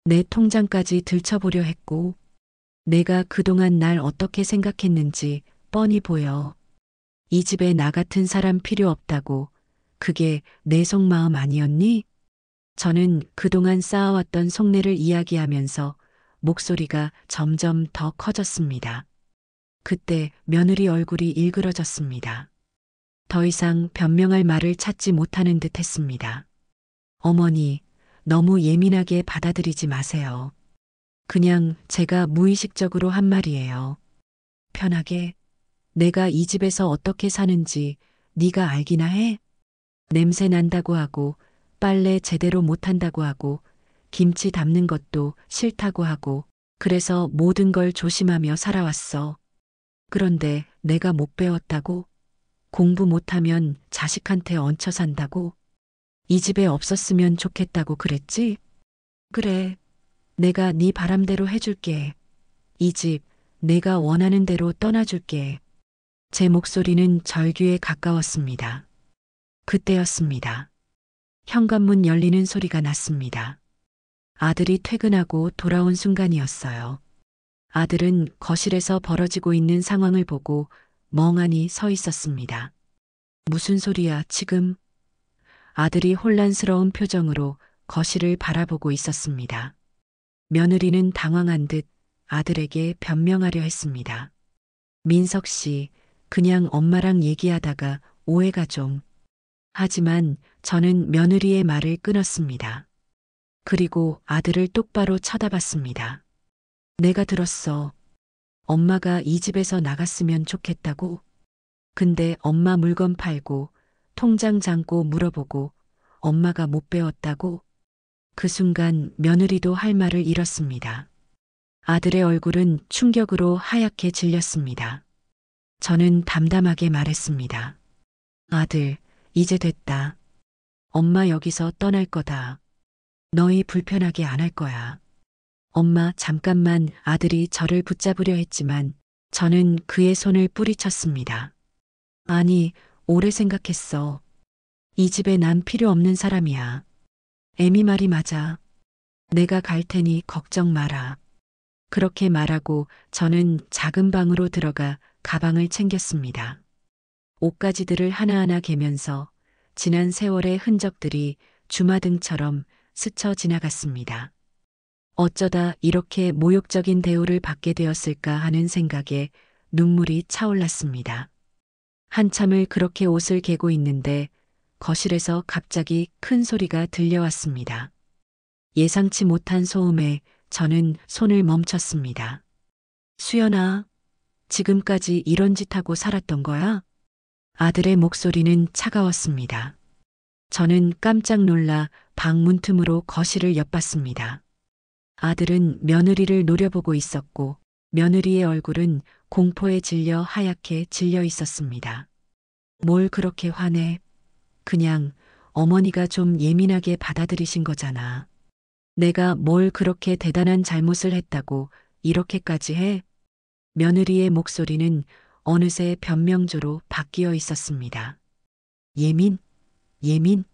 내 통장까지 들춰보려 했고, 내가 그동안 날 어떻게 생각했는지 뻔히 보여. 이 집에 나 같은 사람 필요 없다고, 그게 내 속마음 아니었니? 저는 그동안 쌓아왔던 속내를 이야기하면서 목소리가 점점 더 커졌습니다. 그때 며느리 얼굴이 일그러졌습니다. 더 이상 변명할 말을 찾지 못하는 듯 했습니다. 어머니, 너무 예민하게 받아들이지 마세요. 그냥 제가 무의식적으로 한 말이에요. 편하게. 내가 이 집에서 어떻게 사는지 네가 알기나 해? 냄새 난다고 하고 빨래 제대로 못한다고 하고 김치 담는 것도 싫다고 하고 그래서 모든 걸 조심하며 살아왔어. 그런데 내가 못 배웠다고? 공부 못하면 자식한테 얹혀 산다고? 이 집에 없었으면 좋겠다고 그랬지? 그래. 내가 네 바람대로 해줄게. 이 집 내가 원하는 대로 떠나줄게. 제 목소리는 절규에 가까웠습니다. 그때였습니다. 현관문 열리는 소리가 났습니다. 아들이 퇴근하고 돌아온 순간이었어요. 아들은 거실에서 벌어지고 있는 상황을 보고 멍하니 서 있었습니다. 무슨 소리야, 지금? 아들이 혼란스러운 표정으로 거실을 바라보고 있었습니다. 며느리는 당황한 듯 아들에게 변명하려 했습니다. 민석 씨, 그냥 엄마랑 얘기하다가 오해가 좀. 하지만 저는 며느리의 말을 끊었습니다. 그리고 아들을 똑바로 쳐다봤습니다. 내가 들었어. 엄마가 이 집에서 나갔으면 좋겠다고. 근데 엄마 물건 팔고 통장 잠고 물어보고 엄마가 못 배웠다고. 그 순간 며느리도 할 말을 잃었습니다. 아들의 얼굴은 충격으로 하얗게 질렸습니다. 저는 담담하게 말했습니다. 아들, 이제 됐다. 엄마 여기서 떠날 거다. 너희 불편하게 안 할 거야. 엄마, 잠깐만. 아들이 저를 붙잡으려 했지만 저는 그의 손을 뿌리쳤습니다. 아니, 오래 생각했어. 이 집에 난 필요 없는 사람이야. 애미 말이 맞아. 내가 갈 테니 걱정 마라. 그렇게 말하고 저는 작은 방으로 들어가 가방을 챙겼습니다. 옷가지들을 하나하나 개면서 지난 세월의 흔적들이 주마등처럼 스쳐 지나갔습니다. 어쩌다 이렇게 모욕적인 대우를 받게 되었을까 하는 생각에 눈물이 차올랐습니다. 한참을 그렇게 옷을 개고 있는데 거실에서 갑자기 큰 소리가 들려왔습니다. 예상치 못한 소음에 저는 손을 멈췄습니다. 수연아, 지금까지 이런 짓 하고 살았던 거야? 아들의 목소리는 차가웠습니다. 저는 깜짝 놀라 방 문틈으로 거실을 엿봤습니다. 아들은 며느리를 노려보고 있었고 며느리의 얼굴은 공포에 질려 하얗게 질려 있었습니다. 뭘 그렇게 화내? 그냥 어머니가 좀 예민하게 받아들이신 거잖아. 내가 뭘 그렇게 대단한 잘못을 했다고 이렇게까지 해? 며느리의 목소리는 어느새 변명조로 바뀌어 있었습니다. 예민? 예민?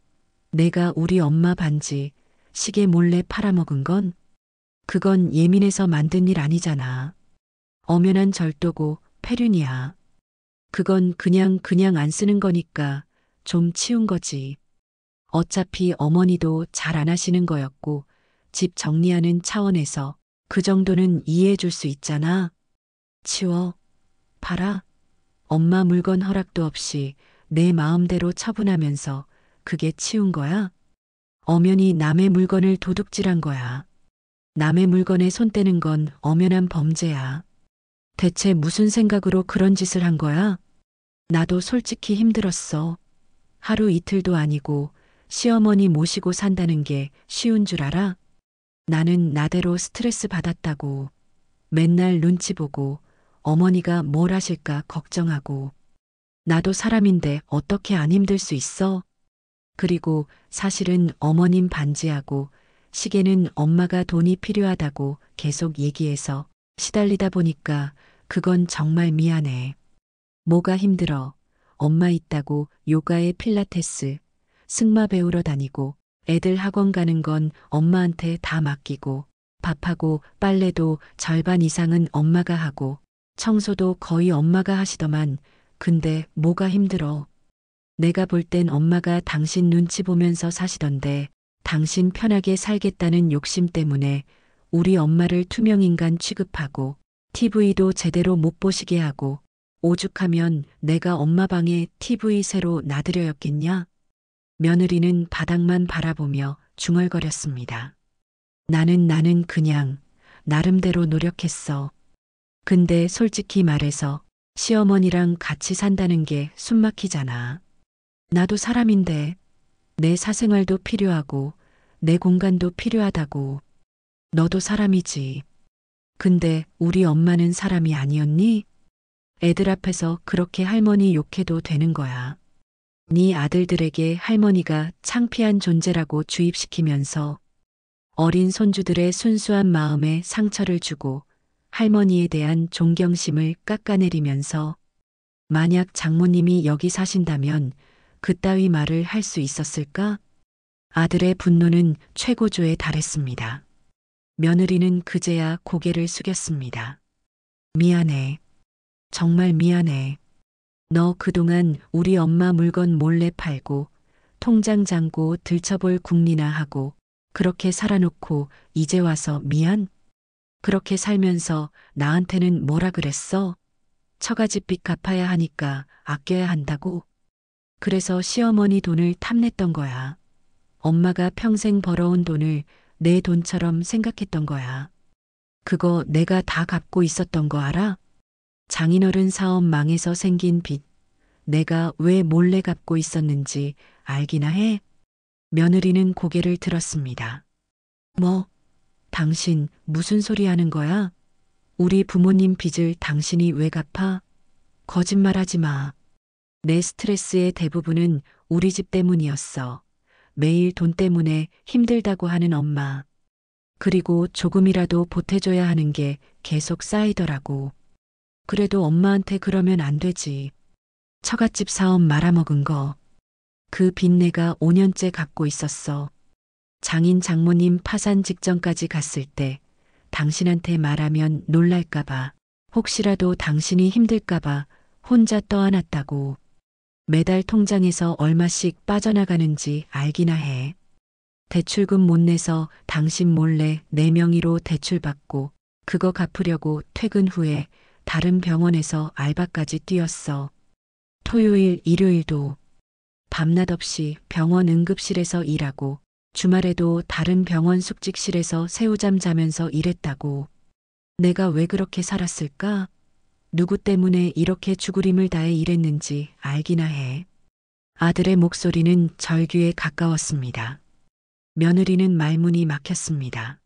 내가 우리 엄마 반지, 시계 몰래 팔아먹은 건? 그건 예민해서 만든 일 아니잖아. 엄연한 절도고 폐륜이야. 그건 그냥 안 쓰는 거니까 좀 치운 거지. 어차피 어머니도 잘 안 하시는 거였고 집 정리하는 차원에서 그 정도는 이해해 줄 수 있잖아. 치워. 팔아. 엄마 물건 허락도 없이 내 마음대로 처분하면서 그게 치운 거야? 엄연히 남의 물건을 도둑질한 거야. 남의 물건에 손 떼는 건 엄연한 범죄야. 대체 무슨 생각으로 그런 짓을 한 거야? 나도 솔직히 힘들었어. 하루 이틀도 아니고 시어머니 모시고 산다는 게 쉬운 줄 알아? 나는 나대로 스트레스 받았다고. 맨날 눈치 보고 어머니가 뭘 하실까 걱정하고. 나도 사람인데 어떻게 안 힘들 수 있어? 그리고 사실은 어머님 반지하고 시계는 엄마가 돈이 필요하다고 계속 얘기해서 시달리다 보니까 그건 정말 미안해. 뭐가 힘들어. 엄마 있다고 요가에 필라테스, 승마 배우러 다니고 애들 학원 가는 건 엄마한테 다 맡기고 밥하고 빨래도 절반 이상은 엄마가 하고 청소도 거의 엄마가 하시더만 근데 뭐가 힘들어. 내가 볼 땐 엄마가 당신 눈치 보면서 사시던데 당신 편하게 살겠다는 욕심 때문에 우리 엄마를 투명인간 취급하고 TV도 제대로 못 보시게 하고 오죽하면 내가 엄마 방에 TV 새로 놔드려였겠냐? 며느리는 바닥만 바라보며 중얼거렸습니다. 나는 그냥 나름대로 노력했어. 근데 솔직히 말해서 시어머니랑 같이 산다는 게 숨막히잖아. 나도 사람인데 내 사생활도 필요하고 내 공간도 필요하다고. 너도 사람이지. 근데 우리 엄마는 사람이 아니었니? 애들 앞에서 그렇게 할머니 욕해도 되는 거야. 네 아들들에게 할머니가 창피한 존재라고 주입시키면서 어린 손주들의 순수한 마음에 상처를 주고 할머니에 대한 존경심을 깎아내리면서 만약 장모님이 여기 사신다면 그따위 말을 할 수 있었을까? 아들의 분노는 최고조에 달했습니다. 며느리는 그제야 고개를 숙였습니다. 미안해. 정말 미안해. 너 그동안 우리 엄마 물건 몰래 팔고 통장 잠고 들춰볼 궁리나 하고 그렇게 살아놓고 이제 와서 미안? 그렇게 살면서 나한테는 뭐라 그랬어? 처가집 빚 갚아야 하니까 아껴야 한다고? 그래서 시어머니 돈을 탐냈던 거야. 엄마가 평생 벌어온 돈을 내 돈처럼 생각했던 거야. 그거 내가 다 갚고 있었던 거 알아? 장인어른 사업 망해서 생긴 빚, 내가 왜 몰래 갚고 있었는지 알기나 해? 며느리는 고개를 들었습니다. 뭐, 당신 무슨 소리 하는 거야? 우리 부모님 빚을 당신이 왜 갚아? 거짓말하지 마. 내 스트레스의 대부분은 우리 집 때문이었어. 매일 돈 때문에 힘들다고 하는 엄마. 그리고 조금이라도 보태줘야 하는 게 계속 쌓이더라고. 그래도 엄마한테 그러면 안 되지. 처갓집 사업 말아먹은 거. 그 빚 내가 5년째 갚고 있었어. 장인 장모님 파산 직전까지 갔을 때 당신한테 말하면 놀랄까봐, 혹시라도 당신이 힘들까봐 혼자 떠안았다고. 매달 통장에서 얼마씩 빠져나가는지 알기나 해. 대출금 못 내서 당신 몰래 내 명의로 대출받고 그거 갚으려고 퇴근 후에 다른 병원에서 알바까지 뛰었어. 토요일, 일요일도 밤낮 없이 병원 응급실에서 일하고 주말에도 다른 병원 숙직실에서 새우잠 자면서 일했다고. 내가 왜 그렇게 살았을까? 누구 때문에 이렇게 죽으림을 다해 일했는지 알기나 해. 아들의 목소리는 절규에 가까웠습니다. 며느리는 말문이 막혔습니다.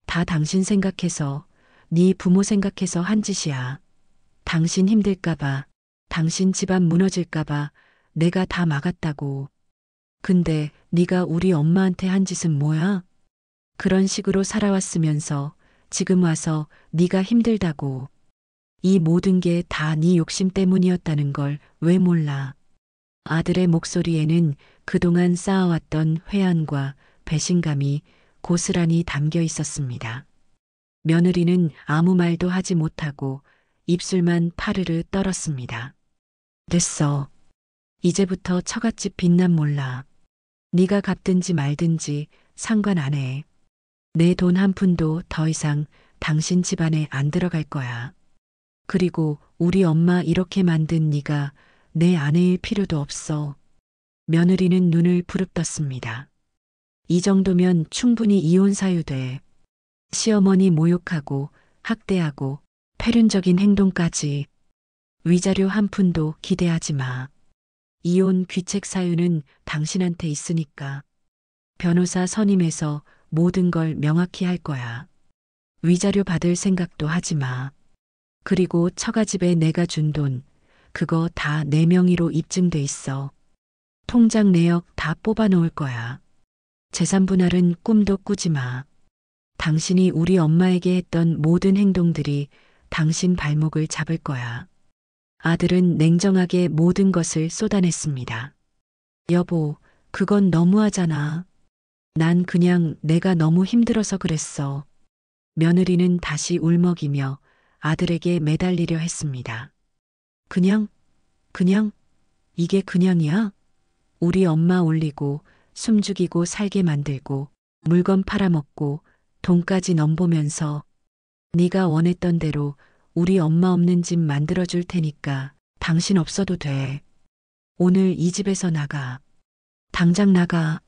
다 당신 생각해서, 네 부모 생각해서 한 짓이야. 당신 힘들까봐, 당신 집안 무너질까봐 내가 다 막았다고. 근데 네가 우리 엄마한테 한 짓은 뭐야? 그런 식으로 살아왔으면서 지금 와서 네가 힘들다고. 이 모든 게 다 네 욕심 때문이었다는 걸 왜 몰라? 아들의 목소리에는 그동안 쌓아왔던 회한과 배신감이 고스란히 담겨 있었습니다. 며느리는 아무 말도 하지 못하고 입술만 파르르 떨었습니다. 됐어. 이제부터 처갓집 빚난 몰라. 네가 갚든지 말든지 상관 안 해. 내 돈 한 푼도 더 이상 당신 집안에 안 들어갈 거야. 그리고 우리 엄마 이렇게 만든 네가 내 아내일 필요도 없어. 며느리는 눈을 부릅떴습니다. 이 정도면 충분히 이혼 사유돼. 시어머니 모욕하고 학대하고 폐륜적인 행동까지. 위자료 한 푼도 기대하지 마. 이혼 귀책 사유는 당신한테 있으니까. 변호사 선임해서 모든 걸 명확히 할 거야. 위자료 받을 생각도 하지 마. 그리고 처가집에 내가 준 돈, 그거 다 내 명의로 입증돼 있어. 통장 내역 다 뽑아 놓을 거야. 재산 분할은 꿈도 꾸지 마. 당신이 우리 엄마에게 했던 모든 행동들이 당신 발목을 잡을 거야. 아들은 냉정하게 모든 것을 쏟아냈습니다. 여보, 그건 너무하잖아. 난 그냥 내가 너무 힘들어서 그랬어. 며느리는 다시 울먹이며 아들에게 매달리려 했습니다. 그냥? 이게 그냥이야? 우리 엄마 올리고 숨죽이고 살게 만들고 물건 팔아먹고 돈까지 넘보면서 네가 원했던 대로 우리 엄마 없는 집 만들어줄 테니까 당신 없어도 돼. 오늘 이 집에서 나가. 당장 나가.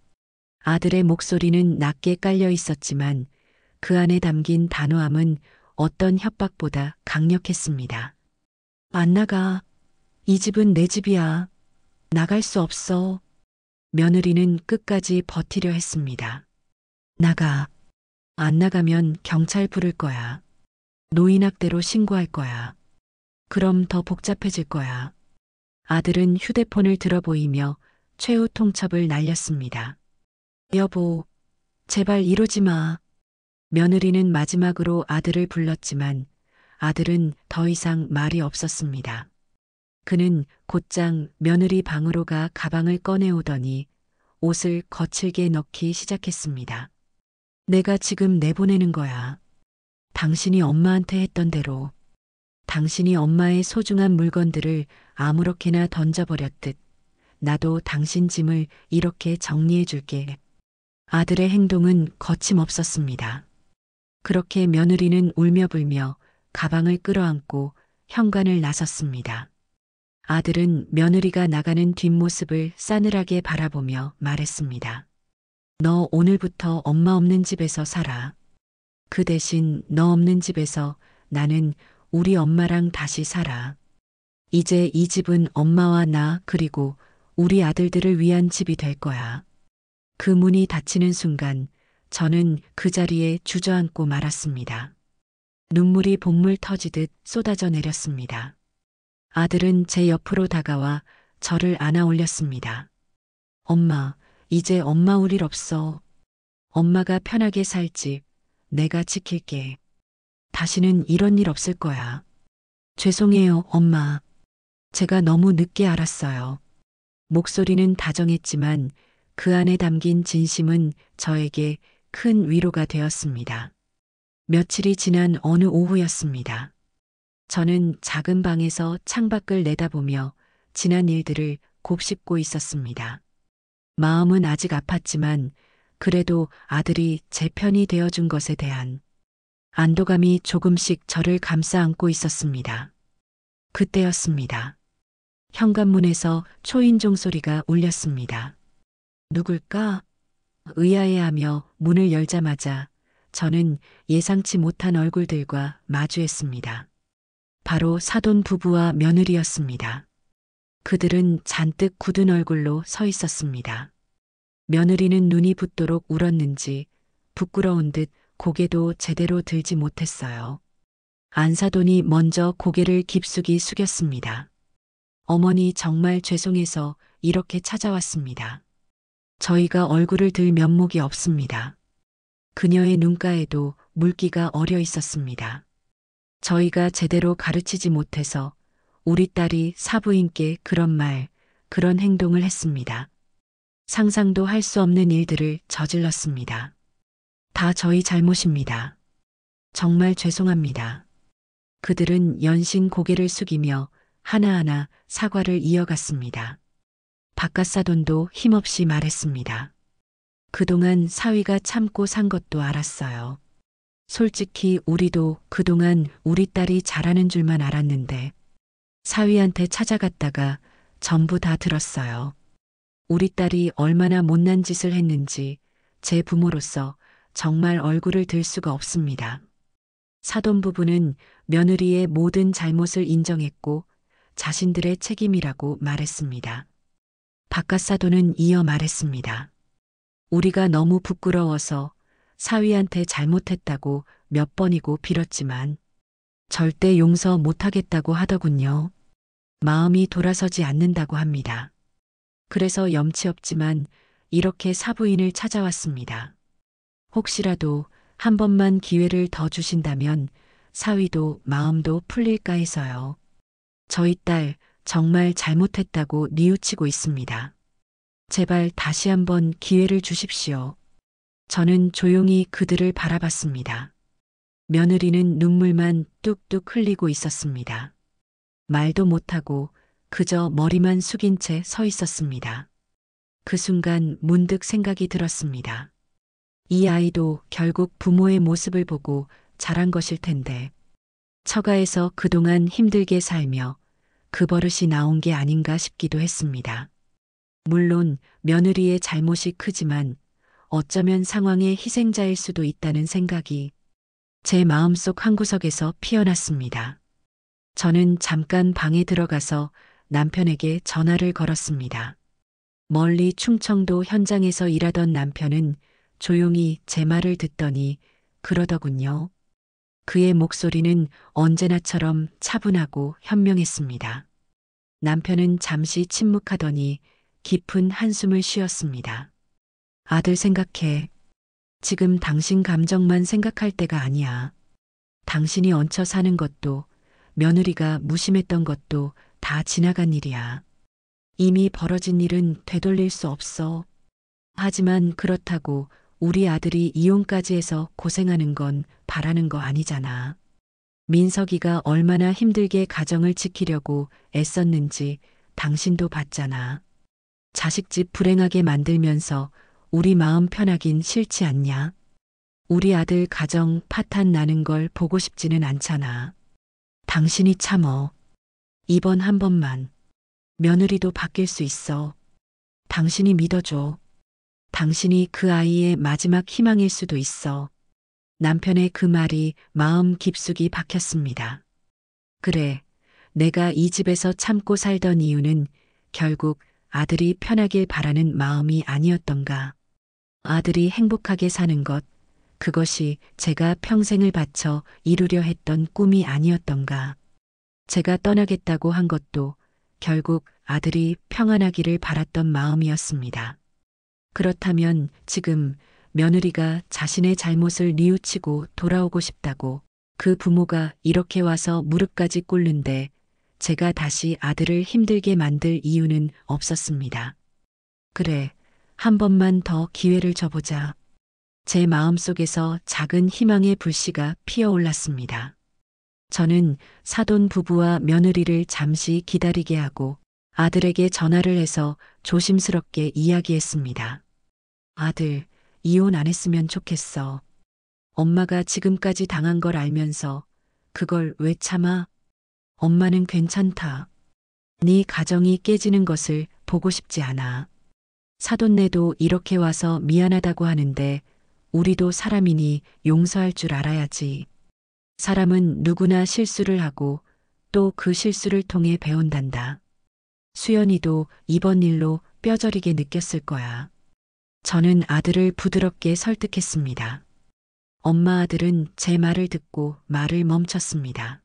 아들의 목소리는 낮게 깔려 있었지만 그 안에 담긴 단호함은 어떤 협박보다 강력했습니다. 안 나가. 이 집은 내 집이야. 나갈 수 없어. 며느리는 끝까지 버티려 했습니다. 나가. 안 나가면 경찰 부를 거야. 노인학대로 신고할 거야. 그럼 더 복잡해질 거야. 아들은 휴대폰을 들어보이며 최후 통첩을 날렸습니다. 여보, 제발 이러지 마. 며느리는 마지막으로 아들을 불렀지만 아들은 더 이상 말이 없었습니다. 그는 곧장 며느리 방으로 가 가방을 꺼내오더니 옷을 거칠게 넣기 시작했습니다. 내가 지금 내보내는 거야. 당신이 엄마한테 했던 대로. 당신이 엄마의 소중한 물건들을 아무렇게나 던져버렸듯 나도 당신 짐을 이렇게 정리해 줄게. 아들의 행동은 거침없었습니다. 그렇게 며느리는 울며불며 가방을 끌어안고 현관을 나섰습니다. 아들은 며느리가 나가는 뒷모습을 싸늘하게 바라보며 말했습니다. 너 오늘부터 엄마 없는 집에서 살아. 그 대신 너 없는 집에서 나는 우리 엄마랑 다시 살아. 이제 이 집은 엄마와 나 그리고 우리 아들들을 위한 집이 될 거야. 그 문이 닫히는 순간 저는 그 자리에 주저앉고 말았습니다. 눈물이 본물 터지듯 쏟아져 내렸습니다. 아들은 제 옆으로 다가와 저를 안아 올렸습니다. 엄마, 이제 엄마 울 일 없어. 엄마가 편하게 살 집 내가 지킬게. 다시는 이런 일 없을 거야. 죄송해요, 엄마. 제가 너무 늦게 알았어요. 목소리는 다정했지만 그 안에 담긴 진심은 저에게 큰 위로가 되었습니다. 며칠이 지난 어느 오후였습니다. 저는 작은 방에서 창밖을 내다보며 지난 일들을 곱씹고 있었습니다. 마음은 아직 아팠지만 그래도 아들이 제 편이 되어준 것에 대한 안도감이 조금씩 저를 감싸 안고 있었습니다. 그때였습니다. 현관문에서 초인종 소리가 울렸습니다. 누굴까? 의아해하며 문을 열자마자 저는 예상치 못한 얼굴들과 마주했습니다. 바로 사돈 부부와 며느리였습니다. 그들은 잔뜩 굳은 얼굴로 서 있었습니다. 며느리는 눈이 붓도록 울었는지 부끄러운 듯 고개도 제대로 들지 못했어요. 안사돈이 먼저 고개를 깊숙이 숙였습니다. 어머니 정말 죄송해서 이렇게 찾아왔습니다. 저희가 얼굴을 들 면목이 없습니다. 그녀의 눈가에도 물기가 어려 있었습니다. 저희가 제대로 가르치지 못해서 우리 딸이 사부인께 그런 말, 그런 행동을 했습니다. 상상도 할 수 없는 일들을 저질렀습니다. 다 저희 잘못입니다. 정말 죄송합니다. 그들은 연신 고개를 숙이며 하나하나 사과를 이어갔습니다. 바깥사돈도 힘없이 말했습니다. 그동안 사위가 참고 산 것도 알았어요. 솔직히 우리도 그동안 우리 딸이 잘하는 줄만 알았는데 사위한테 찾아갔다가 전부 다 들었어요. 우리 딸이 얼마나 못난 짓을 했는지 제 부모로서 정말 얼굴을 들 수가 없습니다. 사돈 부부는 며느리의 모든 잘못을 인정했고 자신들의 책임이라고 말했습니다. 바깥사돈은 이어 말했습니다. 우리가 너무 부끄러워서 사위한테 잘못했다고 몇 번이고 빌었지만 절대 용서 못하겠다고 하더군요. 마음이 돌아서지 않는다고 합니다. 그래서 염치 없지만 이렇게 사부인을 찾아왔습니다. 혹시라도 한 번만 기회를 더 주신다면 사위도 마음도 풀릴까 해서요. 저희 딸 정말 잘못했다고 뉘우치고 있습니다. 제발 다시 한번 기회를 주십시오. 저는 조용히 그들을 바라봤습니다. 며느리는 눈물만 뚝뚝 흘리고 있었습니다. 말도 못하고 그저 머리만 숙인 채 서 있었습니다. 그 순간 문득 생각이 들었습니다. 이 아이도 결국 부모의 모습을 보고 자란 것일 텐데 처가에서 그동안 힘들게 살며 그 버릇이 나온 게 아닌가 싶기도 했습니다. 물론 며느리의 잘못이 크지만 어쩌면 상황의 희생자일 수도 있다는 생각이 제 마음속 한구석에서 피어났습니다. 저는 잠깐 방에 들어가서 남편에게 전화를 걸었습니다. 멀리 충청도 현장에서 일하던 남편은 조용히 제 말을 듣더니 그러더군요. 그의 목소리는 언제나처럼 차분하고 현명했습니다. 남편은 잠시 침묵하더니 깊은 한숨을 쉬었습니다. 아들 생각해. 지금 당신 감정만 생각할 때가 아니야. 당신이 얹혀 사는 것도 며느리가 무심했던 것도 다 지나간 일이야. 이미 벌어진 일은 되돌릴 수 없어. 하지만 그렇다고 우리 아들이 이혼까지 해서 고생하는 건 바라는 거 아니잖아. 민석이가 얼마나 힘들게 가정을 지키려고 애썼는지 당신도 봤잖아. 자식집 불행하게 만들면서 우리 마음 편하긴 싫지 않냐? 우리 아들 가정 파탄 나는 걸 보고 싶지는 않잖아. 당신이 참어. 이번 한 번만. 며느리도 바뀔 수 있어. 당신이 믿어줘. 당신이 그 아이의 마지막 희망일 수도 있어. 남편의 그 말이 마음 깊숙이 박혔습니다. 그래, 내가 이 집에서 참고 살던 이유는 결국 아들이 편하길 바라는 마음이 아니었던가. 아들이 행복하게 사는 것, 그것이 제가 평생을 바쳐 이루려 했던 꿈이 아니었던가. 제가 떠나겠다고 한 것도 결국 아들이 평안하기를 바랐던 마음이었습니다. 그렇다면 지금 며느리가 자신의 잘못을 뉘우치고 돌아오고 싶다고 그 부모가 이렇게 와서 무릎까지 꿇는데 제가 다시 아들을 힘들게 만들 이유는 없었습니다. 그래, 한 번만 더 기회를 줘보자. 제 마음속에서 작은 희망의 불씨가 피어올랐습니다. 저는 사돈 부부와 며느리를 잠시 기다리게 하고 아들에게 전화를 해서 조심스럽게 이야기했습니다. 아들, 이혼 안 했으면 좋겠어. 엄마가 지금까지 당한 걸 알면서 그걸 왜 참아? 엄마는 괜찮다. 네 가정이 깨지는 것을 보고 싶지 않아. 사돈네도 이렇게 와서 미안하다고 하는데 우리도 사람이니 용서할 줄 알아야지. 사람은 누구나 실수를 하고 또 그 실수를 통해 배운단다. 수연이도 이번 일로 뼈저리게 느꼈을 거야. 저는 아들을 부드럽게 설득했습니다. 엄마 아들은 제 말을 듣고 말을 멈췄습니다.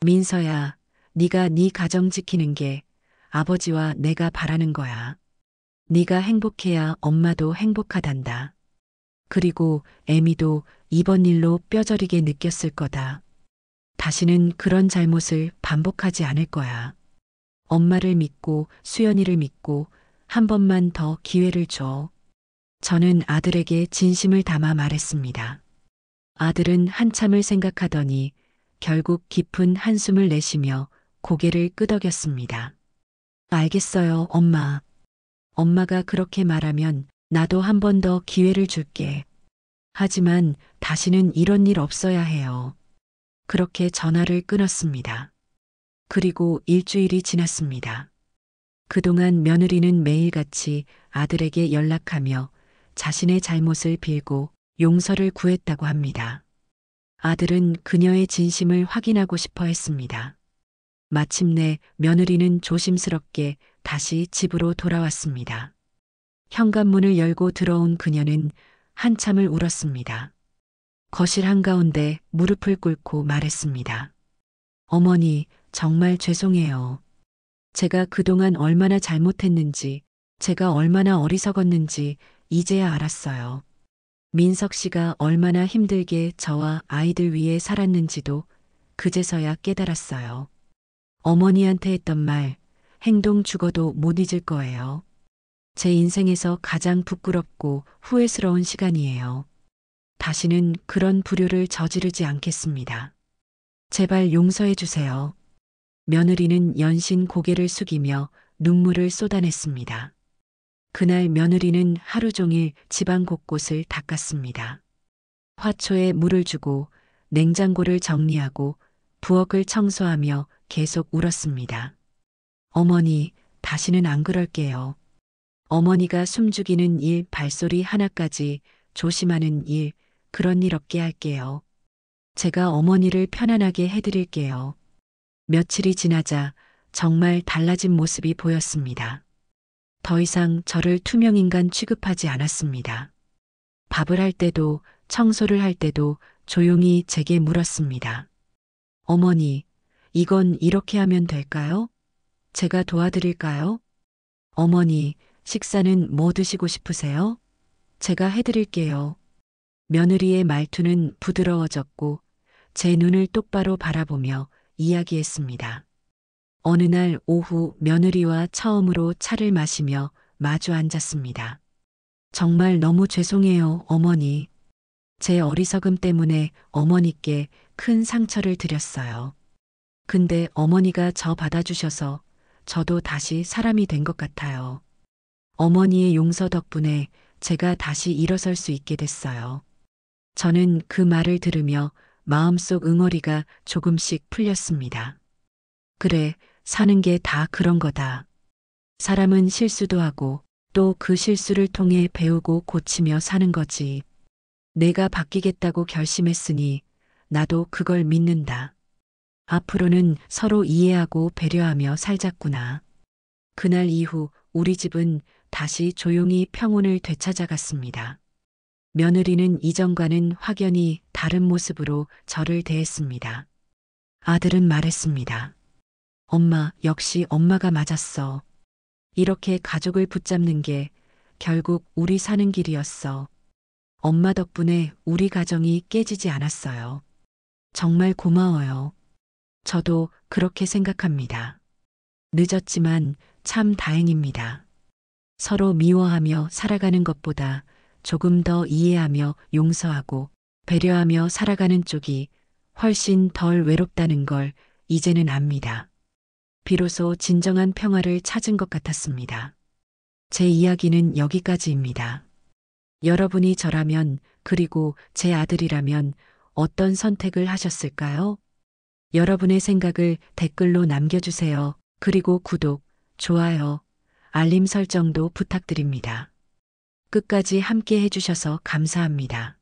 민서야, 네가 네 가정 지키는 게 아버지와 내가 바라는 거야. 네가 행복해야 엄마도 행복하단다. 그리고 애미도 이번 일로 뼈저리게 느꼈을 거다. 다시는 그런 잘못을 반복하지 않을 거야. 엄마를 믿고 수연이를 믿고 한 번만 더 기회를 줘. 저는 아들에게 진심을 담아 말했습니다. 아들은 한참을 생각하더니 결국 깊은 한숨을 내쉬며 고개를 끄덕였습니다. 알겠어요, 엄마. 엄마가 그렇게 말하면 나도 한 번 더 기회를 줄게. 하지만 다시는 이런 일 없어야 해요. 그렇게 전화를 끊었습니다. 그리고 일주일이 지났습니다. 그동안 며느리는 매일같이 아들에게 연락하며 자신의 잘못을 빌고 용서를 구했다고 합니다. 아들은 그녀의 진심을 확인하고 싶어 했습니다. 마침내 며느리는 조심스럽게 다시 집으로 돌아왔습니다. 현관문을 열고 들어온 그녀는 한참을 울었습니다. 거실 한가운데 무릎을 꿇고 말했습니다. 어머니, 정말 죄송해요. 제가 그동안 얼마나 잘못했는지, 제가 얼마나 어리석었는지 이제야 알았어요. 민석 씨가 얼마나 힘들게 저와 아이들 위해 살았는지도 그제서야 깨달았어요. 어머니한테 했던 말, 행동 죽어도 못 잊을 거예요. 제 인생에서 가장 부끄럽고 후회스러운 시간이에요. 다시는 그런 불효를 저지르지 않겠습니다. 제발 용서해 주세요. 며느리는 연신 고개를 숙이며 눈물을 쏟아냈습니다. 그날 며느리는 하루 종일 집안 곳곳을 닦았습니다. 화초에 물을 주고 냉장고를 정리하고 부엌을 청소하며 계속 울었습니다. 어머니, 다시는 안 그럴게요. 어머니가 숨죽이는 일, 발소리 하나까지 조심하는 일, 그런 일 없게 할게요. 제가 어머니를 편안하게 해드릴게요. 며칠이 지나자 정말 달라진 모습이 보였습니다. 더 이상 저를 투명인간 취급하지 않았습니다. 밥을 할 때도 청소를 할 때도 조용히 제게 물었습니다. 어머니, 이건 이렇게 하면 될까요? 제가 도와드릴까요? 어머니, 식사는 뭐 드시고 싶으세요? 제가 해드릴게요. 며느리의 말투는 부드러워졌고 제 눈을 똑바로 바라보며 이야기했습니다. 어느 날 오후 며느리와 처음으로 차를 마시며 마주 앉았습니다. 정말 너무 죄송해요, 어머니. 제 어리석음 때문에 어머니께 큰 상처를 드렸어요. 근데 어머니가 저 받아주셔서 저도 다시 사람이 된 것 같아요. 어머니의 용서 덕분에 제가 다시 일어설 수 있게 됐어요. 저는 그 말을 들으며 마음속 응어리가 조금씩 풀렸습니다. 그래, 사는 게 다 그런 거다. 사람은 실수도 하고 또 그 실수를 통해 배우고 고치며 사는 거지. 내가 바뀌겠다고 결심했으니 나도 그걸 믿는다. 앞으로는 서로 이해하고 배려하며 살자꾸나. 그날 이후 우리 집은 다시 조용히 평온을 되찾아갔습니다. 며느리는 이전과는 확연히 다른 모습으로 저를 대했습니다. 아들은 말했습니다. 엄마, 역시 엄마가 맞았어. 이렇게 가족을 붙잡는 게 결국 우리 사는 길이었어. 엄마 덕분에 우리 가정이 깨지지 않았어요. 정말 고마워요. 저도 그렇게 생각합니다. 늦었지만 참 다행입니다. 서로 미워하며 살아가는 것보다 조금 더 이해하며 용서하고 배려하며 살아가는 쪽이 훨씬 덜 외롭다는 걸 이제는 압니다. 비로소 진정한 평화를 찾은 것 같았습니다. 제 이야기는 여기까지입니다. 여러분이 저라면, 그리고 제 아들이라면 어떤 선택을 하셨을까요? 여러분의 생각을 댓글로 남겨주세요. 그리고 구독, 좋아요, 알림 설정도 부탁드립니다. 끝까지 함께 해주셔서 감사합니다.